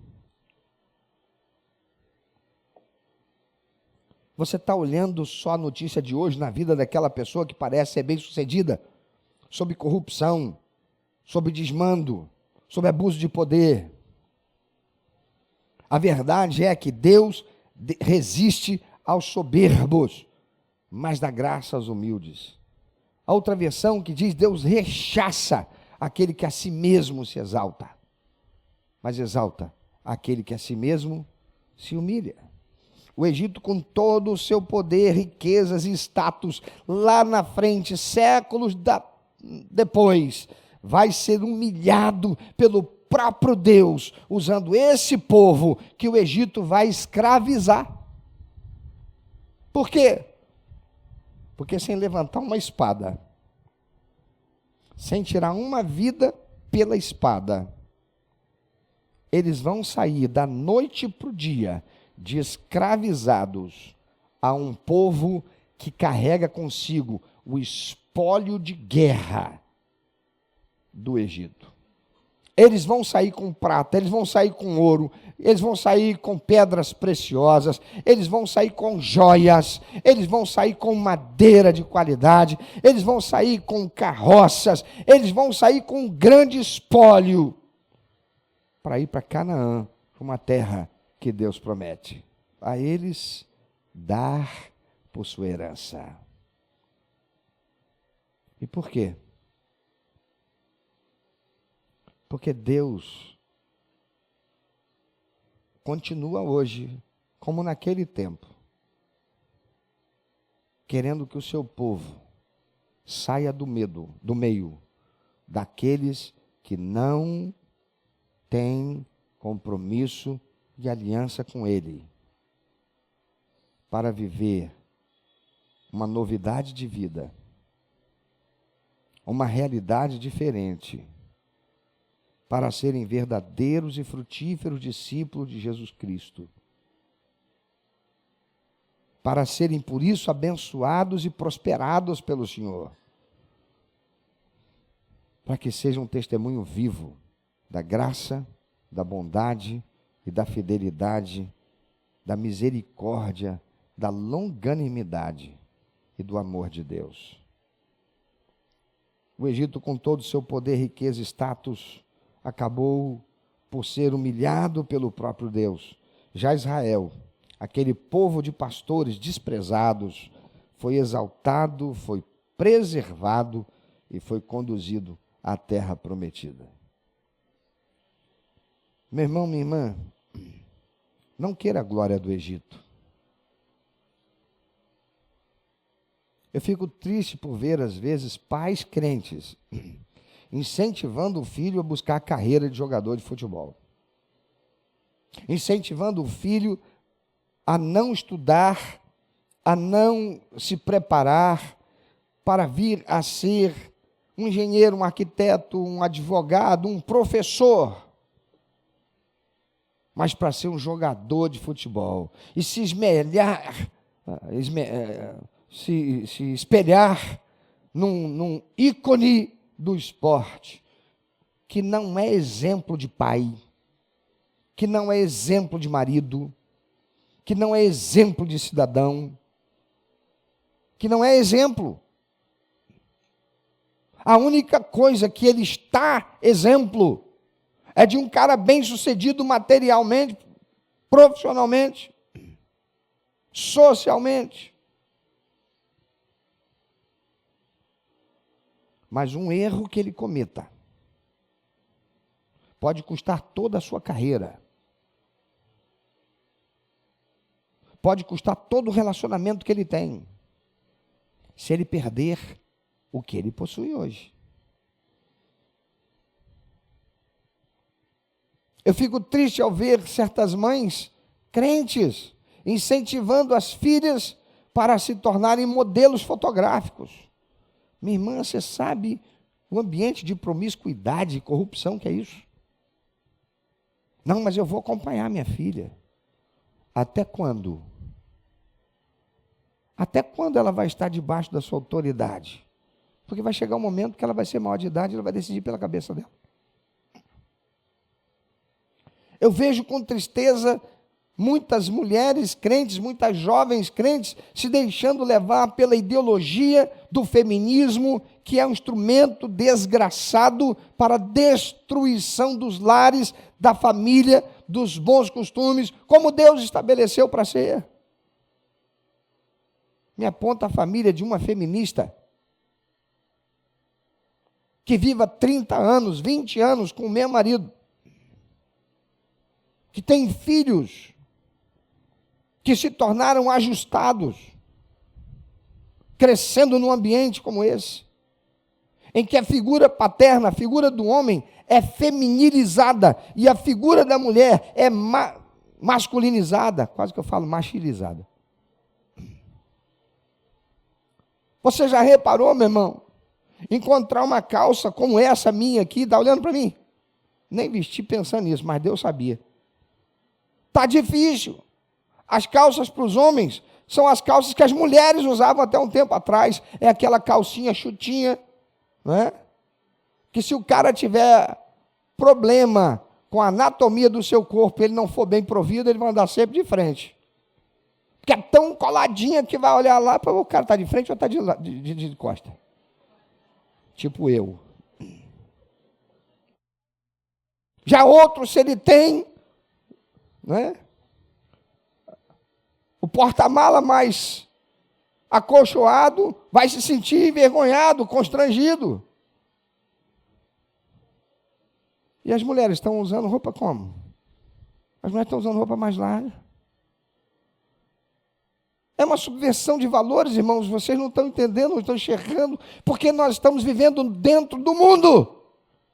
[SPEAKER 1] Você está olhando só a notícia de hoje na vida daquela pessoa que parece ser bem-sucedida, sobre corrupção, sobre desmando, sobre abuso de poder. A verdade é que Deus resiste aos soberbos, mas dá graça aos humildes. A outra versão que diz: Deus rechaça aquele que a si mesmo se exalta, mas exalta aquele que a si mesmo se humilha. O Egito, com todo o seu poder, riquezas e status, lá na frente, séculos depois, vai ser humilhado pelo próprio Deus, usando esse povo que o Egito vai escravizar. Por quê? Porque sem levantar uma espada, sem tirar uma vida pela espada, eles vão sair da noite para o dia, de escravizados a um povo que carrega consigo o espólio de guerra do Egito. Eles vão sair com prata, eles vão sair com ouro, eles vão sair com pedras preciosas, eles vão sair com joias, eles vão sair com madeira de qualidade, eles vão sair com carroças, eles vão sair com um grande espólio para ir para Canaã, uma terra que Deus promete a eles dar por sua herança. E por quê? Porque Deus continua hoje, como naquele tempo, querendo que o seu povo saia do meio daqueles que não têm compromisso de aliança com Ele, para viver uma novidade de vida, uma realidade diferente, para serem verdadeiros e frutíferos discípulos de Jesus Cristo, para serem por isso abençoados e prosperados pelo Senhor, para que sejam um testemunho vivo da graça, da bondade e da fidelidade, da misericórdia, da longanimidade e do amor de Deus. O Egito, com todo o seu poder, riqueza e status, acabou por ser humilhado pelo próprio Deus. Já Israel, aquele povo de pastores desprezados, foi exaltado, foi preservado e foi conduzido à terra prometida. Meu irmão, minha irmã, não queira a glória do Egito. Eu fico triste por ver, às vezes, pais crentes incentivando o filho a buscar a carreira de jogador de futebol, incentivando o filho a não estudar, a não se preparar para vir a ser um engenheiro, um arquiteto, um advogado, um professor, mas para ser um jogador de futebol e se espelhar num ícone do esporte, que não é exemplo de pai, que não é exemplo de marido, que não é exemplo de cidadão, que não é exemplo. A única coisa que ele está exemplo é de um cara bem-sucedido materialmente, profissionalmente, socialmente. Mas um erro que ele cometa pode custar toda a sua carreira. Pode custar todo o relacionamento que ele tem, se ele perder o que ele possui hoje. Eu fico triste ao ver certas mães crentes incentivando as filhas para se tornarem modelos fotográficos. Minha irmã, você sabe o ambiente de promiscuidade e corrupção que é isso? Não, mas eu vou acompanhar minha filha. Até quando? Até quando ela vai estar debaixo da sua autoridade? Porque vai chegar um momento que ela vai ser maior de idade e ela vai decidir pela cabeça dela. Eu vejo com tristeza muitas mulheres crentes, muitas jovens crentes se deixando levar pela ideologia do feminismo, que é um instrumento desgraçado para a destruição dos lares, da família, dos bons costumes, como Deus estabeleceu para ser. Me aponta a família de uma feminista que viva 30 anos, 20 anos com o meu marido, que tem filhos, que se tornaram ajustados, crescendo num ambiente como esse, em que a figura paterna, a figura do homem é feminilizada e a figura da mulher é masculinizada, quase que eu falo machilizada. Você já reparou, meu irmão, encontrar uma calça como essa minha aqui, está olhando para mim? Nem vesti pensando nisso, mas Deus sabia. Está difícil. As calças para os homens são as calças que as mulheres usavam até um tempo atrás. É aquela calcinha chutinha, não é? Que se o cara tiver problema com a anatomia do seu corpo, ele não for bem provido, ele vai andar sempre de frente. Porque é tão coladinha que vai olhar lá, para o cara está de frente ou está de costa. Tipo eu. Já outro, se ele tem, né, o porta-mala mais acolchoado, vai se sentir envergonhado, constrangido. E as mulheres estão usando roupa como? As mulheres estão usando roupa mais larga. É uma subversão de valores, irmãos, vocês não estão entendendo, não estão enxergando, porque nós estamos vivendo dentro do mundo,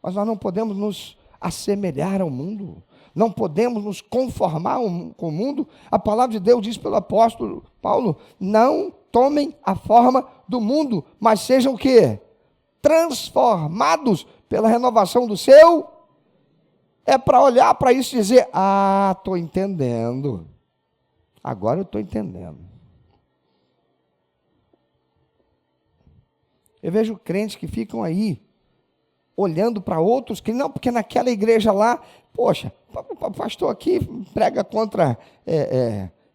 [SPEAKER 1] mas nós não podemos nos assemelhar ao mundo, não podemos nos conformar com o mundo. A palavra de Deus diz pelo apóstolo Paulo, não tomem a forma do mundo, mas sejam o quê? Transformados pela renovação do seu. É para olhar para isso e dizer, estou entendendo, agora eu estou entendendo. Eu vejo crentes que ficam aí, olhando para outros, que não, porque naquela igreja lá, poxa, o pastor aqui prega contra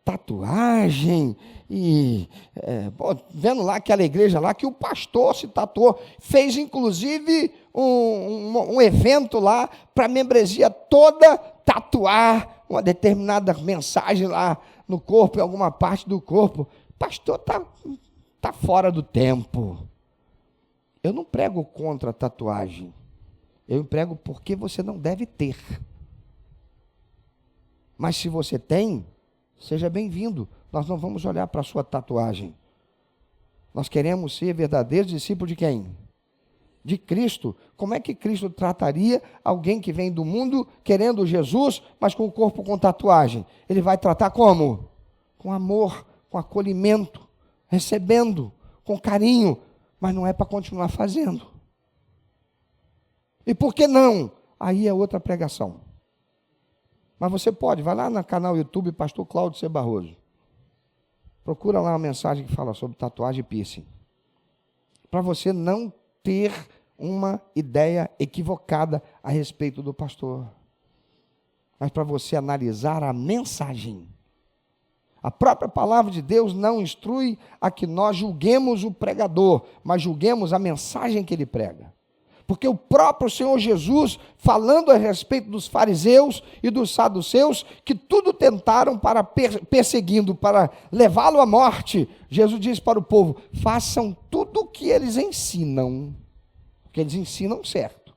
[SPEAKER 1] tatuagem, e vendo lá aquela igreja lá, que o pastor se tatuou, fez inclusive um evento lá, para a membresia toda tatuar uma determinada mensagem lá no corpo, em alguma parte do corpo. O pastor está fora do tempo. Eu não prego contra a tatuagem. Eu prego porque você não deve ter. Mas se você tem, seja bem-vindo. Nós não vamos olhar para a sua tatuagem. Nós queremos ser verdadeiros discípulos de quem? De Cristo. Como é que Cristo trataria alguém que vem do mundo querendo Jesus, mas com o corpo com tatuagem? Ele vai tratar como? Com amor, com acolhimento, recebendo, com carinho, mas não é para continuar fazendo. E por que não? Aí é outra pregação. Mas você pode, vai lá no canal YouTube Pastor Cláudio C. Barroso. Procura lá uma mensagem que fala sobre tatuagem e piercing. Para você não ter uma ideia equivocada a respeito do pastor. Mas para você analisar a mensagem. A própria palavra de Deus não instrui a que nós julguemos o pregador, mas julguemos a mensagem que ele prega. Porque o próprio Senhor Jesus, falando a respeito dos fariseus e dos saduceus, que tudo tentaram para perseguindo, para levá-lo à morte, Jesus diz para o povo, façam tudo o que eles ensinam, porque eles ensinam certo,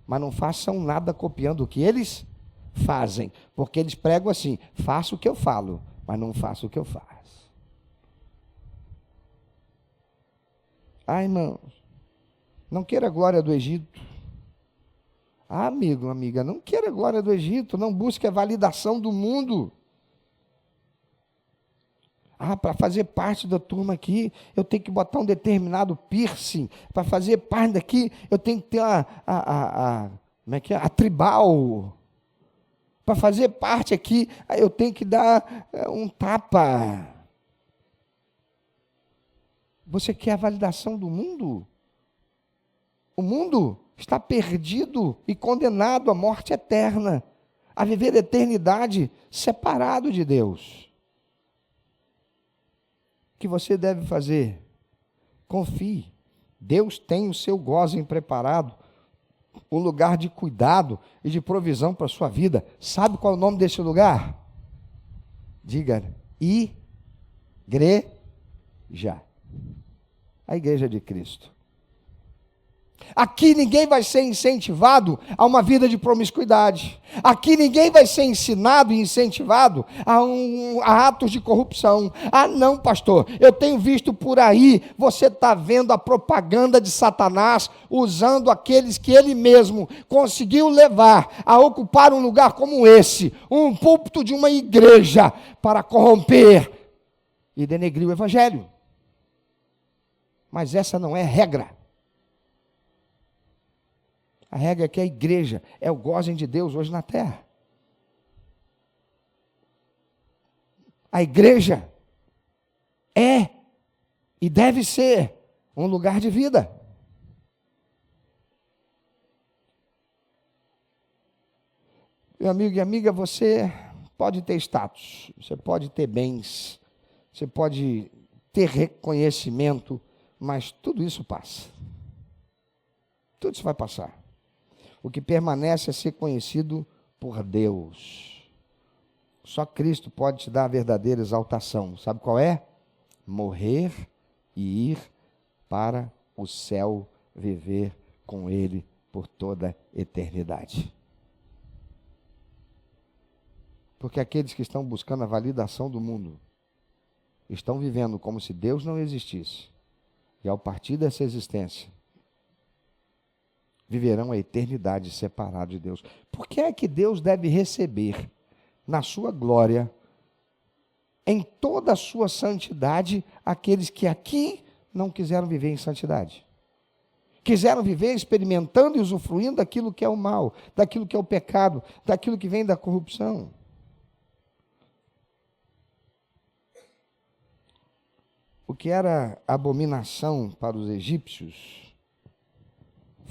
[SPEAKER 1] mas não façam nada copiando o que eles fazem, porque eles pregam assim, faço o que eu falo, mas não faço o que eu faço. Irmãos, não queira a glória do Egito. Amigo, amiga, não queira a glória do Egito, não busque a validação do mundo. Para fazer parte da turma aqui, eu tenho que botar um determinado piercing. Para fazer parte daqui, eu tenho que ter a tribal. Para fazer parte aqui, eu tenho que dar um tapa. Você quer a validação do mundo? O mundo está perdido e condenado à morte eterna, a viver a eternidade separado de Deus. O que você deve fazer? Confie. Deus tem o seu gozo preparado, um lugar de cuidado e de provisão para a sua vida. Sabe qual é o nome desse lugar? Diga, igreja. A igreja de Cristo.
[SPEAKER 2] Aqui ninguém vai ser incentivado a uma vida de promiscuidade. Aqui ninguém vai ser ensinado e incentivado a atos de corrupção. Ah, não, pastor, eu tenho visto por aí, você está vendo a propaganda de Satanás usando aqueles que ele mesmo conseguiu levar a ocupar um lugar como esse, um púlpito de uma igreja, para corromper e denegrir o evangelho. Mas essa não é regra. A regra é que a igreja é o gozem de Deus hoje na terra. A igreja é e deve ser um lugar de vida. Meu amigo e amiga, você pode ter status, você pode ter bens, você pode ter reconhecimento, mas tudo isso passa. Tudo isso vai passar. O que permanece é ser conhecido por Deus. Só Cristo pode te dar a verdadeira exaltação. Sabe qual é? Morrer e ir para o céu, viver com Ele por toda a eternidade. Porque aqueles que estão buscando a validação do mundo estão vivendo como se Deus não existisse. E ao partir dessa existência, viverão a eternidade separados de Deus. Por que é que Deus deve receber na sua glória, em toda a sua santidade, aqueles que aqui não quiseram viver em santidade? Quiseram viver experimentando e usufruindo daquilo que é o mal, daquilo que é o pecado, daquilo que vem da corrupção. O que era abominação para os egípcios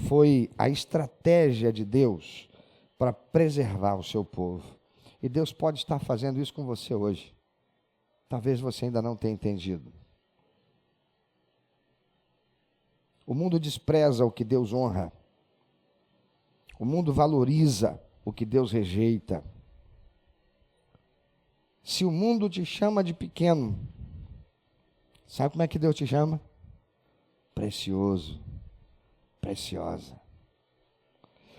[SPEAKER 2] foi a estratégia de Deus para preservar o seu povo. E Deus pode estar fazendo isso com você hoje. Talvez você ainda não tenha entendido. O mundo despreza o que Deus honra. O mundo valoriza o que Deus rejeita. Se o mundo te chama de pequeno, sabe como é que Deus te chama? Precioso. Preciosa.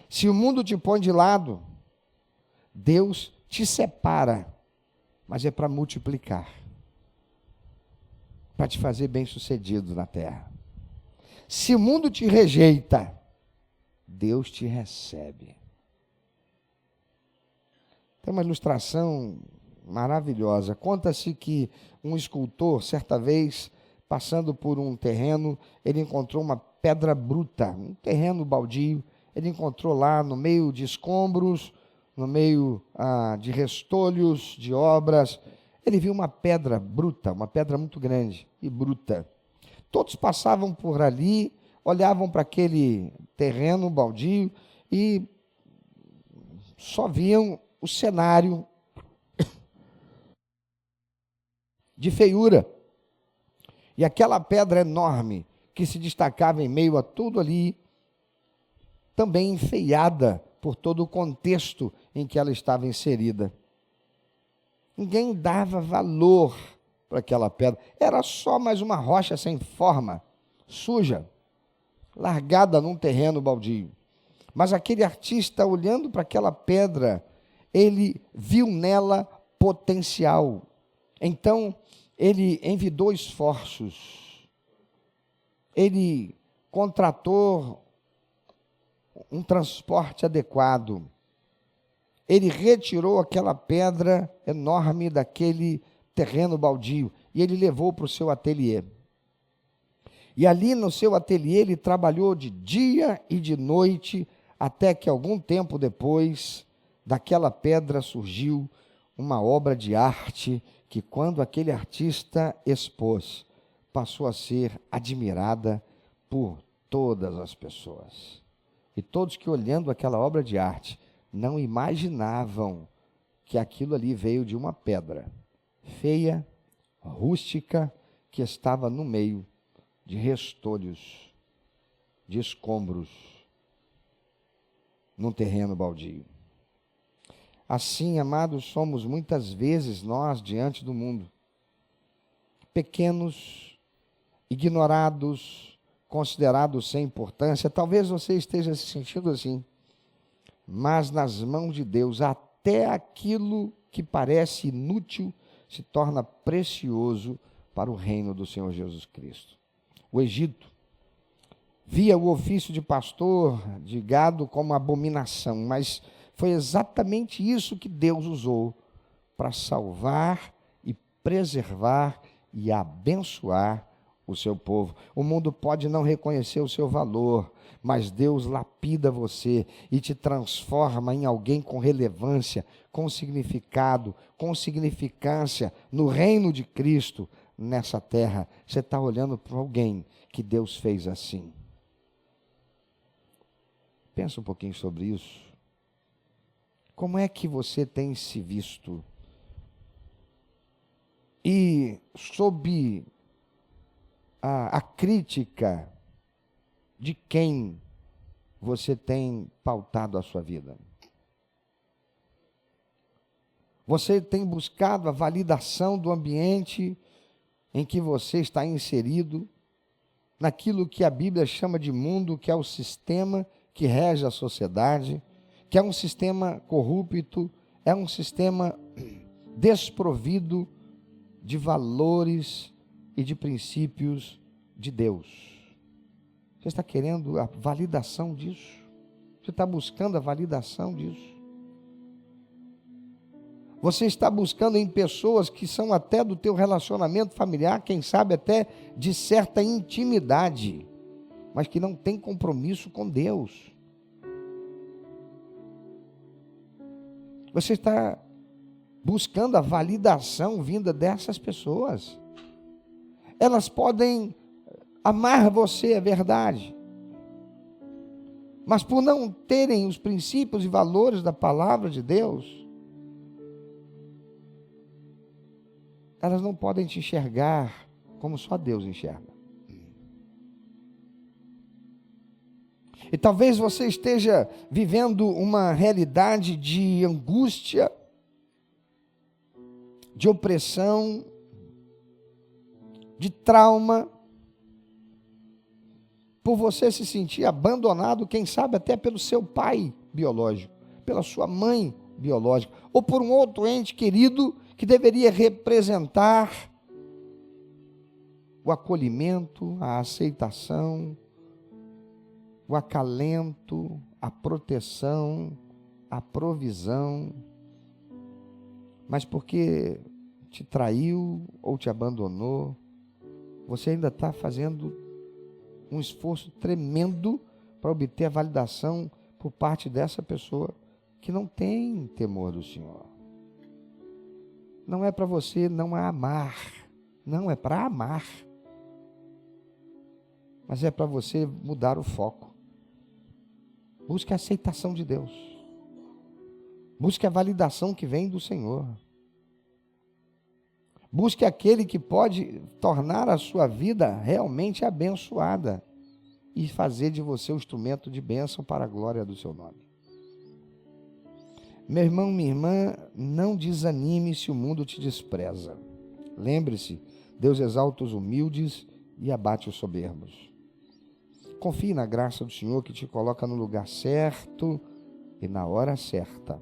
[SPEAKER 2] Se o mundo te põe de lado, Deus te separa, mas é para multiplicar, para te fazer bem-sucedido na terra. Se o mundo te rejeita, Deus te recebe. Tem uma ilustração maravilhosa. Conta-se que um escultor, certa vez, passando por um terreno, ele encontrou uma pedra bruta, um terreno baldio. Ele encontrou lá no meio de escombros, no meio de restolhos de obras. Ele viu uma pedra bruta, uma pedra muito grande e bruta. Todos passavam por ali, olhavam para aquele terreno baldio e só viam o cenário de feiura. E aquela pedra enorme que se destacava em meio a tudo ali, também enfeiada por todo o contexto em que ela estava inserida. Ninguém dava valor para aquela pedra. Era só mais uma rocha sem forma, suja, largada num terreno baldio. Mas aquele artista, olhando para aquela pedra, ele viu nela potencial. Então, ele envidou esforços. Ele contratou um transporte adequado. Ele retirou aquela pedra enorme daquele terreno baldio e ele levou para o seu ateliê. E ali no seu ateliê ele trabalhou de dia e de noite, até que algum tempo depois, daquela pedra surgiu uma obra de arte que, quando aquele artista expôs, passou a ser admirada por todas as pessoas. E todos que, olhando aquela obra de arte, não imaginavam que aquilo ali veio de uma pedra feia, rústica, que estava no meio de restolhos, de escombros, num terreno baldio. Assim, amados, somos muitas vezes nós diante do mundo, pequenos, ignorados, considerado sem importância. Talvez você esteja se sentindo assim. Mas nas mãos de Deus, até aquilo que parece inútil se torna precioso para o reino do Senhor Jesus Cristo. O Egito via o ofício de pastor de gado como abominação, mas foi exatamente isso que Deus usou para salvar e preservar e abençoar o seu povo. O mundo pode não reconhecer o seu valor, mas Deus lapida você e te transforma em alguém com relevância, com significado, com significância no reino de Cristo nessa terra. Você está olhando para alguém que Deus fez assim. Pensa um pouquinho sobre isso. Como é que você tem se visto? E sob a crítica de quem você tem pautado a sua vida? Você tem buscado a validação do ambiente em que você está inserido, naquilo que a Bíblia chama de mundo, que é o sistema que rege a sociedade, que é um sistema corrupto, é um sistema desprovido de valores e de princípios de Deus. Você está querendo a validação disso? Você está buscando a validação disso? Você está buscando em pessoas que são até do teu relacionamento familiar, quem sabe até de certa intimidade, mas que não tem compromisso com Deus. Você está buscando a validação vinda dessas pessoas. Elas podem amar você, é verdade, mas por não terem os princípios e valores da palavra de Deus, elas não podem te enxergar como só Deus enxerga. E talvez você esteja vivendo uma realidade de angústia, de opressão, de trauma, por você se sentir abandonado, quem sabe até pelo seu pai biológico, pela sua mãe biológica, ou por um outro ente querido que deveria representar o acolhimento, a aceitação, o acalento, a proteção, a provisão, mas porque te traiu ou te abandonou, você ainda está fazendo um esforço tremendo para obter a validação por parte dessa pessoa que não tem temor do Senhor. Não é para você não amar, não, é para amar, mas é para você mudar o foco. Busque a aceitação de Deus, busque a validação que vem do Senhor, busque aquele que pode tornar a sua vida realmente abençoada e fazer de você um instrumento de bênção para a glória do seu nome. Meu irmão, minha irmã, não desanime se o mundo te despreza. Lembre-se, Deus exalta os humildes e abate os soberbos. Confie na graça do Senhor que te coloca no lugar certo e na hora certa,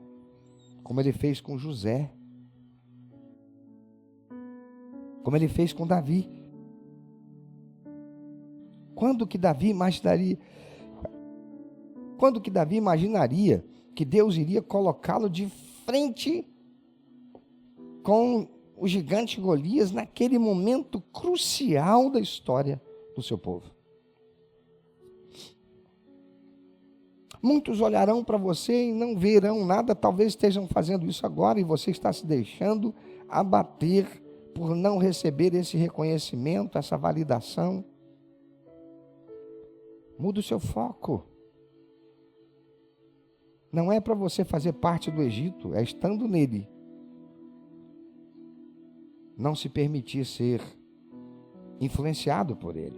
[SPEAKER 2] como Ele fez com José, como Ele fez com Davi. Quando que Davi imaginaria que Deus iria colocá-lo de frente com o gigante Golias naquele momento crucial da história do seu povo? Muitos olharão para você e não verão nada, talvez estejam fazendo isso agora e você está se deixando abater por não receber esse reconhecimento, essa validação. Muda o seu foco. Não é para você fazer parte do Egito, é estando nele. Não se permitir ser influenciado por ele.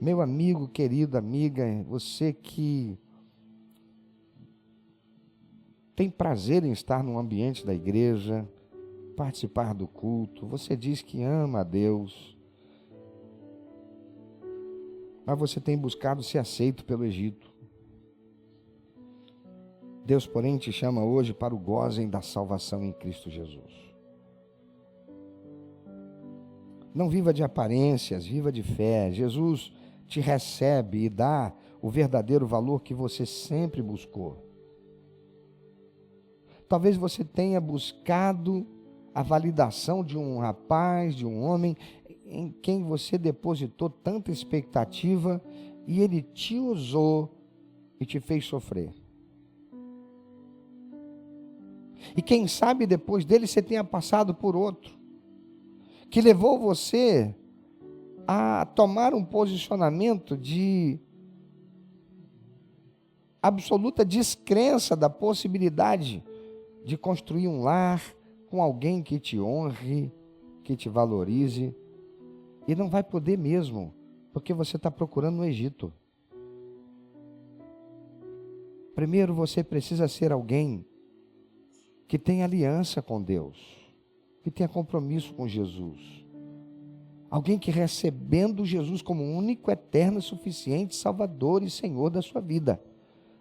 [SPEAKER 2] Meu amigo, querido, amiga, você que tem prazer em estar no ambiente da igreja, participar do culto, você diz que ama a Deus, mas você tem buscado ser aceito pelo Egito. Deus, porém, te chama hoje para o gozem da salvação em Cristo Jesus. Não viva de aparências, viva de fé. Jesus te recebe e dá o verdadeiro valor que você sempre buscou. Talvez você tenha buscado a validação de um rapaz, de um homem, em quem você depositou tanta expectativa e ele te usou e te fez sofrer. E quem sabe depois dele você tenha passado por outro, que levou você a tomar um posicionamento de absoluta descrença da possibilidade de construir um lar com alguém que te honre, que te valorize, e não vai poder mesmo, porque você está procurando no Egito. Primeiro você precisa ser alguém que tenha aliança com Deus, que tenha compromisso com Jesus. Alguém que, recebendo Jesus como único, eterno, suficiente Salvador e Senhor da sua vida,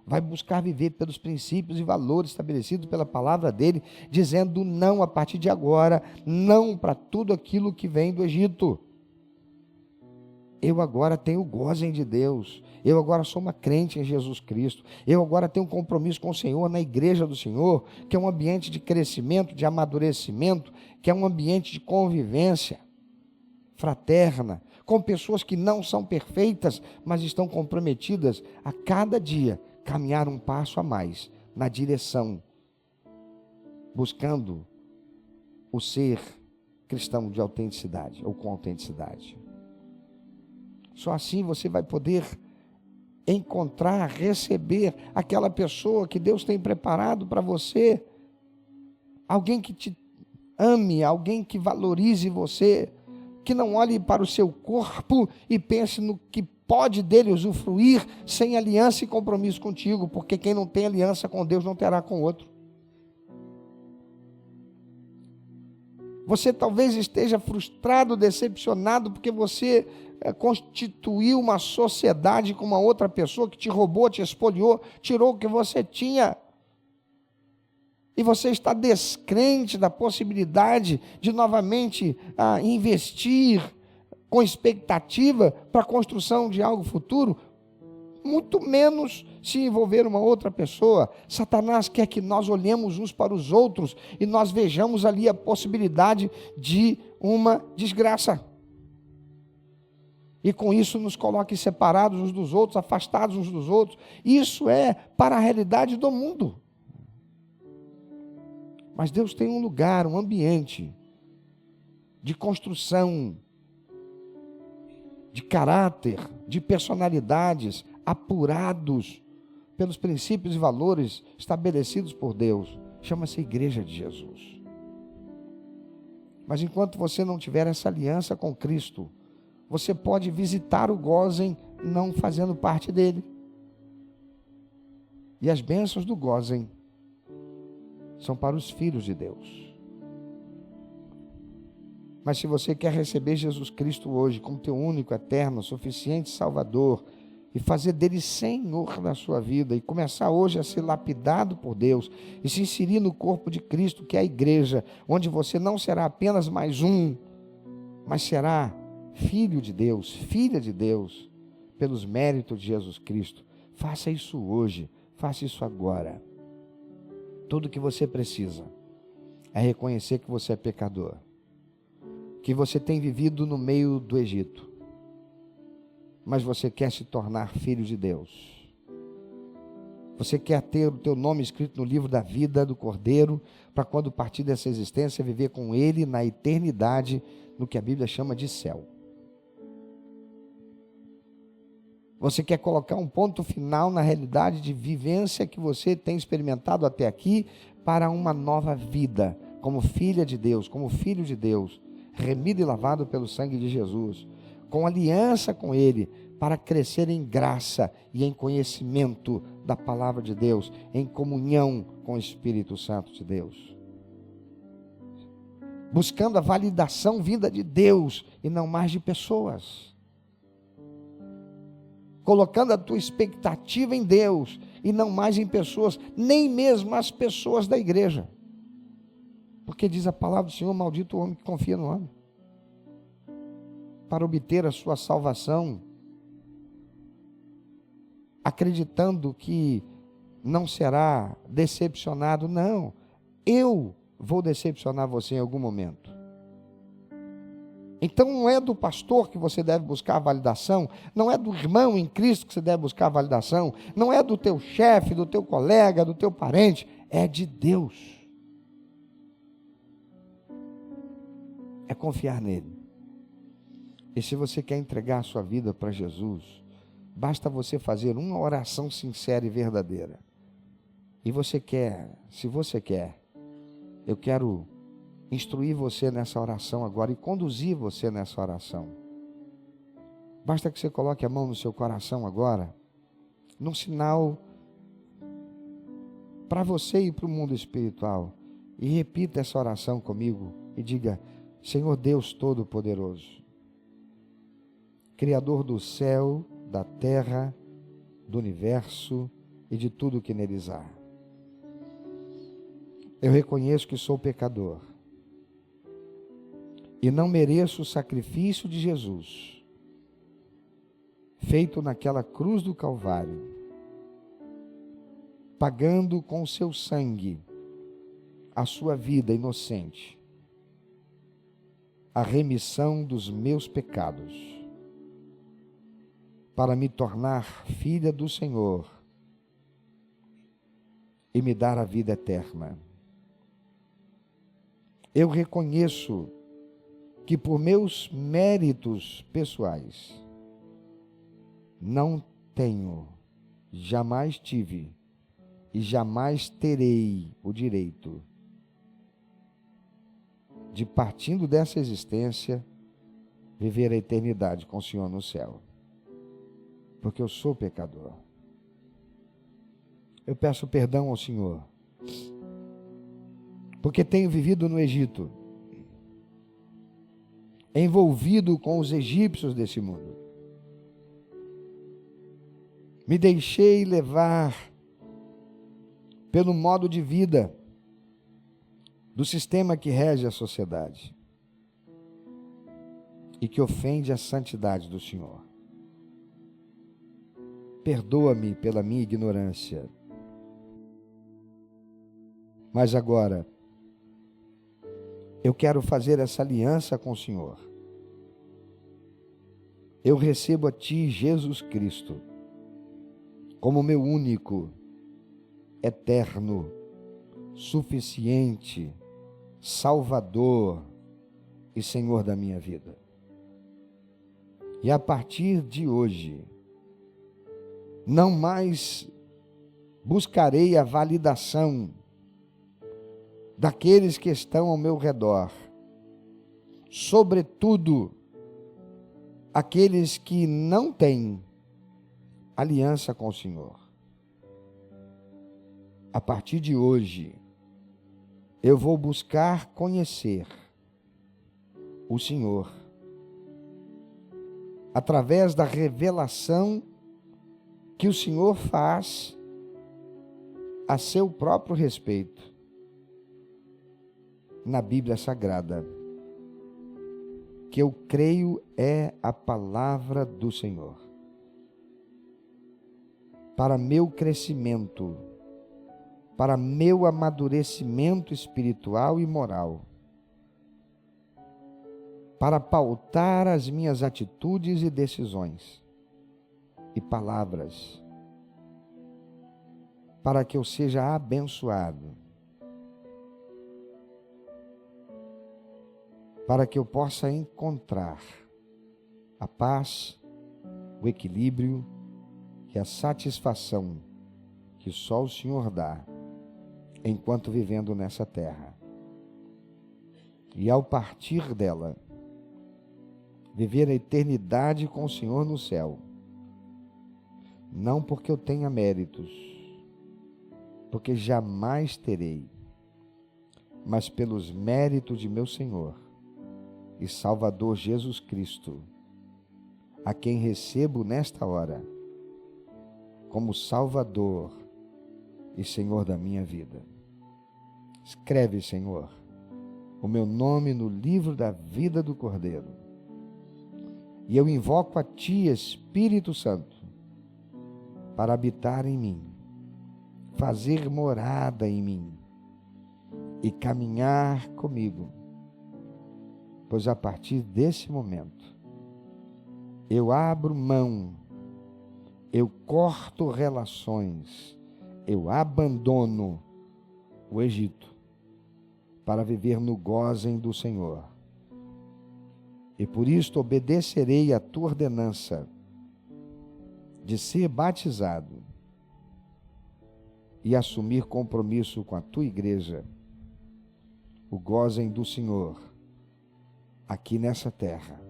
[SPEAKER 2] vai buscar viver pelos princípios e valores estabelecidos pela palavra dele, dizendo não a partir de agora, não para tudo aquilo que vem do Egito. Eu agora tenho o gozem de Deus, eu agora sou uma crente em Jesus Cristo, eu agora tenho um compromisso com o Senhor, na igreja do Senhor, que é um ambiente de crescimento, de amadurecimento, que é um ambiente de convivência fraterna, com pessoas que não são perfeitas, mas estão comprometidas a cada dia caminhar um passo a mais na direção, buscando o ser cristão de autenticidade, ou com autenticidade. Só assim você vai poder encontrar, receber aquela pessoa que Deus tem preparado para você, alguém que te ame, alguém que valorize você, que não olhe para o seu corpo e pense no que pode dele usufruir sem aliança e compromisso contigo, porque quem não tem aliança com Deus não terá com outro. Você talvez esteja frustrado, decepcionado, porque você constituiu uma sociedade com uma outra pessoa que te roubou, te espoliou, tirou o que você tinha. E você está descrente da possibilidade de novamente investir com expectativa para a construção de algo futuro, muito menos se envolver uma outra pessoa. Satanás quer que nós olhemos uns para os outros e nós vejamos ali a possibilidade de uma desgraça. E com isso nos coloque separados uns dos outros, afastados uns dos outros. Isso é para a realidade do mundo. Mas Deus tem um lugar, um ambiente de construção, de caráter, de personalidades, apurados pelos princípios e valores estabelecidos por Deus. Chama-se Igreja de Jesus. Mas enquanto você não tiver essa aliança com Cristo, você pode visitar o gozem não fazendo parte dele. E as bênçãos do gozem são para os filhos de Deus. Mas se você quer receber Jesus Cristo hoje como teu único, eterno, suficiente Salvador, e fazer dele Senhor na sua vida, e começar hoje a ser lapidado por Deus, e se inserir no corpo de Cristo, que é a igreja, onde você não será apenas mais um, mas será filho de Deus, filha de Deus, pelos méritos de Jesus Cristo. Faça isso hoje, faça isso agora. Tudo que você precisa é reconhecer que você é pecador, que você tem vivido no meio do Egito, mas você quer se tornar filho de Deus. Você quer ter o teu nome escrito no livro da vida do Cordeiro, para quando partir dessa existência, viver com Ele na eternidade, no que a Bíblia chama de céu. Você quer colocar um ponto final na realidade de vivência que você tem experimentado até aqui, para uma nova vida, como filha de Deus, como filho de Deus, remido e lavado pelo sangue de Jesus, com aliança com Ele, para crescer em graça e em conhecimento da palavra de Deus, em comunhão com o Espírito Santo de Deus, buscando a validação vinda de Deus e não mais de pessoas. colocando a tua expectativa em Deus e não mais em pessoas, nem mesmo as pessoas da igreja. Porque diz a palavra do Senhor: maldito o homem que confia no homem. Para obter a sua salvação, acreditando que não será decepcionado. Não, eu vou decepcionar você em algum momento. Então não é do pastor que você deve buscar a validação, não é do irmão em Cristo que você deve buscar a validação, não é do teu chefe, do teu colega, do teu parente, é de Deus. É confiar nele. E se você quer entregar a sua vida para Jesus, basta você fazer uma oração sincera e verdadeira. E você quer, se você quer, eu quero instruir você nessa oração agora e conduzir você nessa oração. Basta que você coloque a mão no seu coração agora, num sinal para você e para o mundo espiritual, e repita essa oração comigo e diga: Senhor Deus Todo-Poderoso, Criador do céu, da terra, do universo e de tudo que neles há, eu reconheço que sou pecador e não mereço o sacrifício de Jesus, feito naquela cruz do Calvário, pagando com o seu sangue a sua vida inocente, a remissão dos meus pecados, para me tornar filha do Senhor e me dar a vida eterna. Eu reconheço que por meus méritos pessoais não tenho, jamais tive e jamais terei o direito de, partindo dessa existência, viver a eternidade com o Senhor no céu, porque eu sou pecador. Eu peço perdão ao Senhor, porque tenho vivido no Egito, envolvido com os egípcios desse mundo. Me deixei levar pelo modo de vida do sistema que rege a sociedade e que ofende a santidade do Senhor. Perdoa-me pela minha ignorância. Mas agora, eu quero fazer essa aliança com o Senhor. Eu recebo a Ti, Jesus Cristo, como meu único, eterno, suficiente, Salvador e Senhor da minha vida. E a partir de hoje, não mais buscarei a validação daqueles que estão ao meu redor, sobretudo aqueles que não têm aliança com o Senhor. A partir de hoje, eu vou buscar conhecer o Senhor através da revelação que o Senhor faz a seu próprio respeito na Bíblia Sagrada, que eu creio é a palavra do Senhor, para meu crescimento, para meu amadurecimento espiritual e moral, para pautar as minhas atitudes e decisões e palavras, para que eu seja abençoado, para que eu possa encontrar a paz, o equilíbrio e a satisfação que só o Senhor dá enquanto vivendo nessa terra. E ao partir dela, viver a eternidade com o Senhor no céu, não porque eu tenha méritos, porque jamais terei, mas pelos méritos de meu Senhor e Salvador Jesus Cristo, a quem recebo nesta hora como Salvador e Senhor da minha vida. Escreve, Senhor, o meu nome no livro da vida do Cordeiro. E eu invoco a Ti, Espírito Santo, para habitar em mim, fazer morada em mim e caminhar comigo. Pois a partir desse momento, eu abro mão, eu corto relações, eu abandono o Egito para viver no gozem do Senhor. E por isto obedecerei a tua ordenança de ser batizado e assumir compromisso com a tua igreja, o gozem do Senhor aqui nessa terra.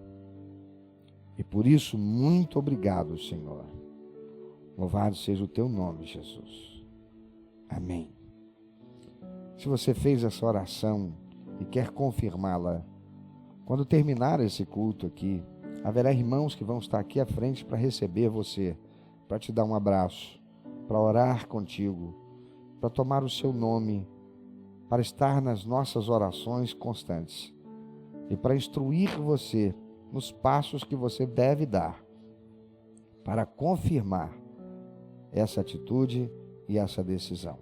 [SPEAKER 2] E por isso, muito obrigado, Senhor. Louvado seja o teu nome, Jesus. Amém. Se você fez essa oração e quer confirmá-la, quando terminar esse culto aqui, haverá irmãos que vão estar aqui à frente para receber você, para te dar um abraço, para orar contigo, para tomar o seu nome, para estar nas nossas orações constantes e para instruir você nos passos que você deve dar para confirmar essa atitude e essa decisão.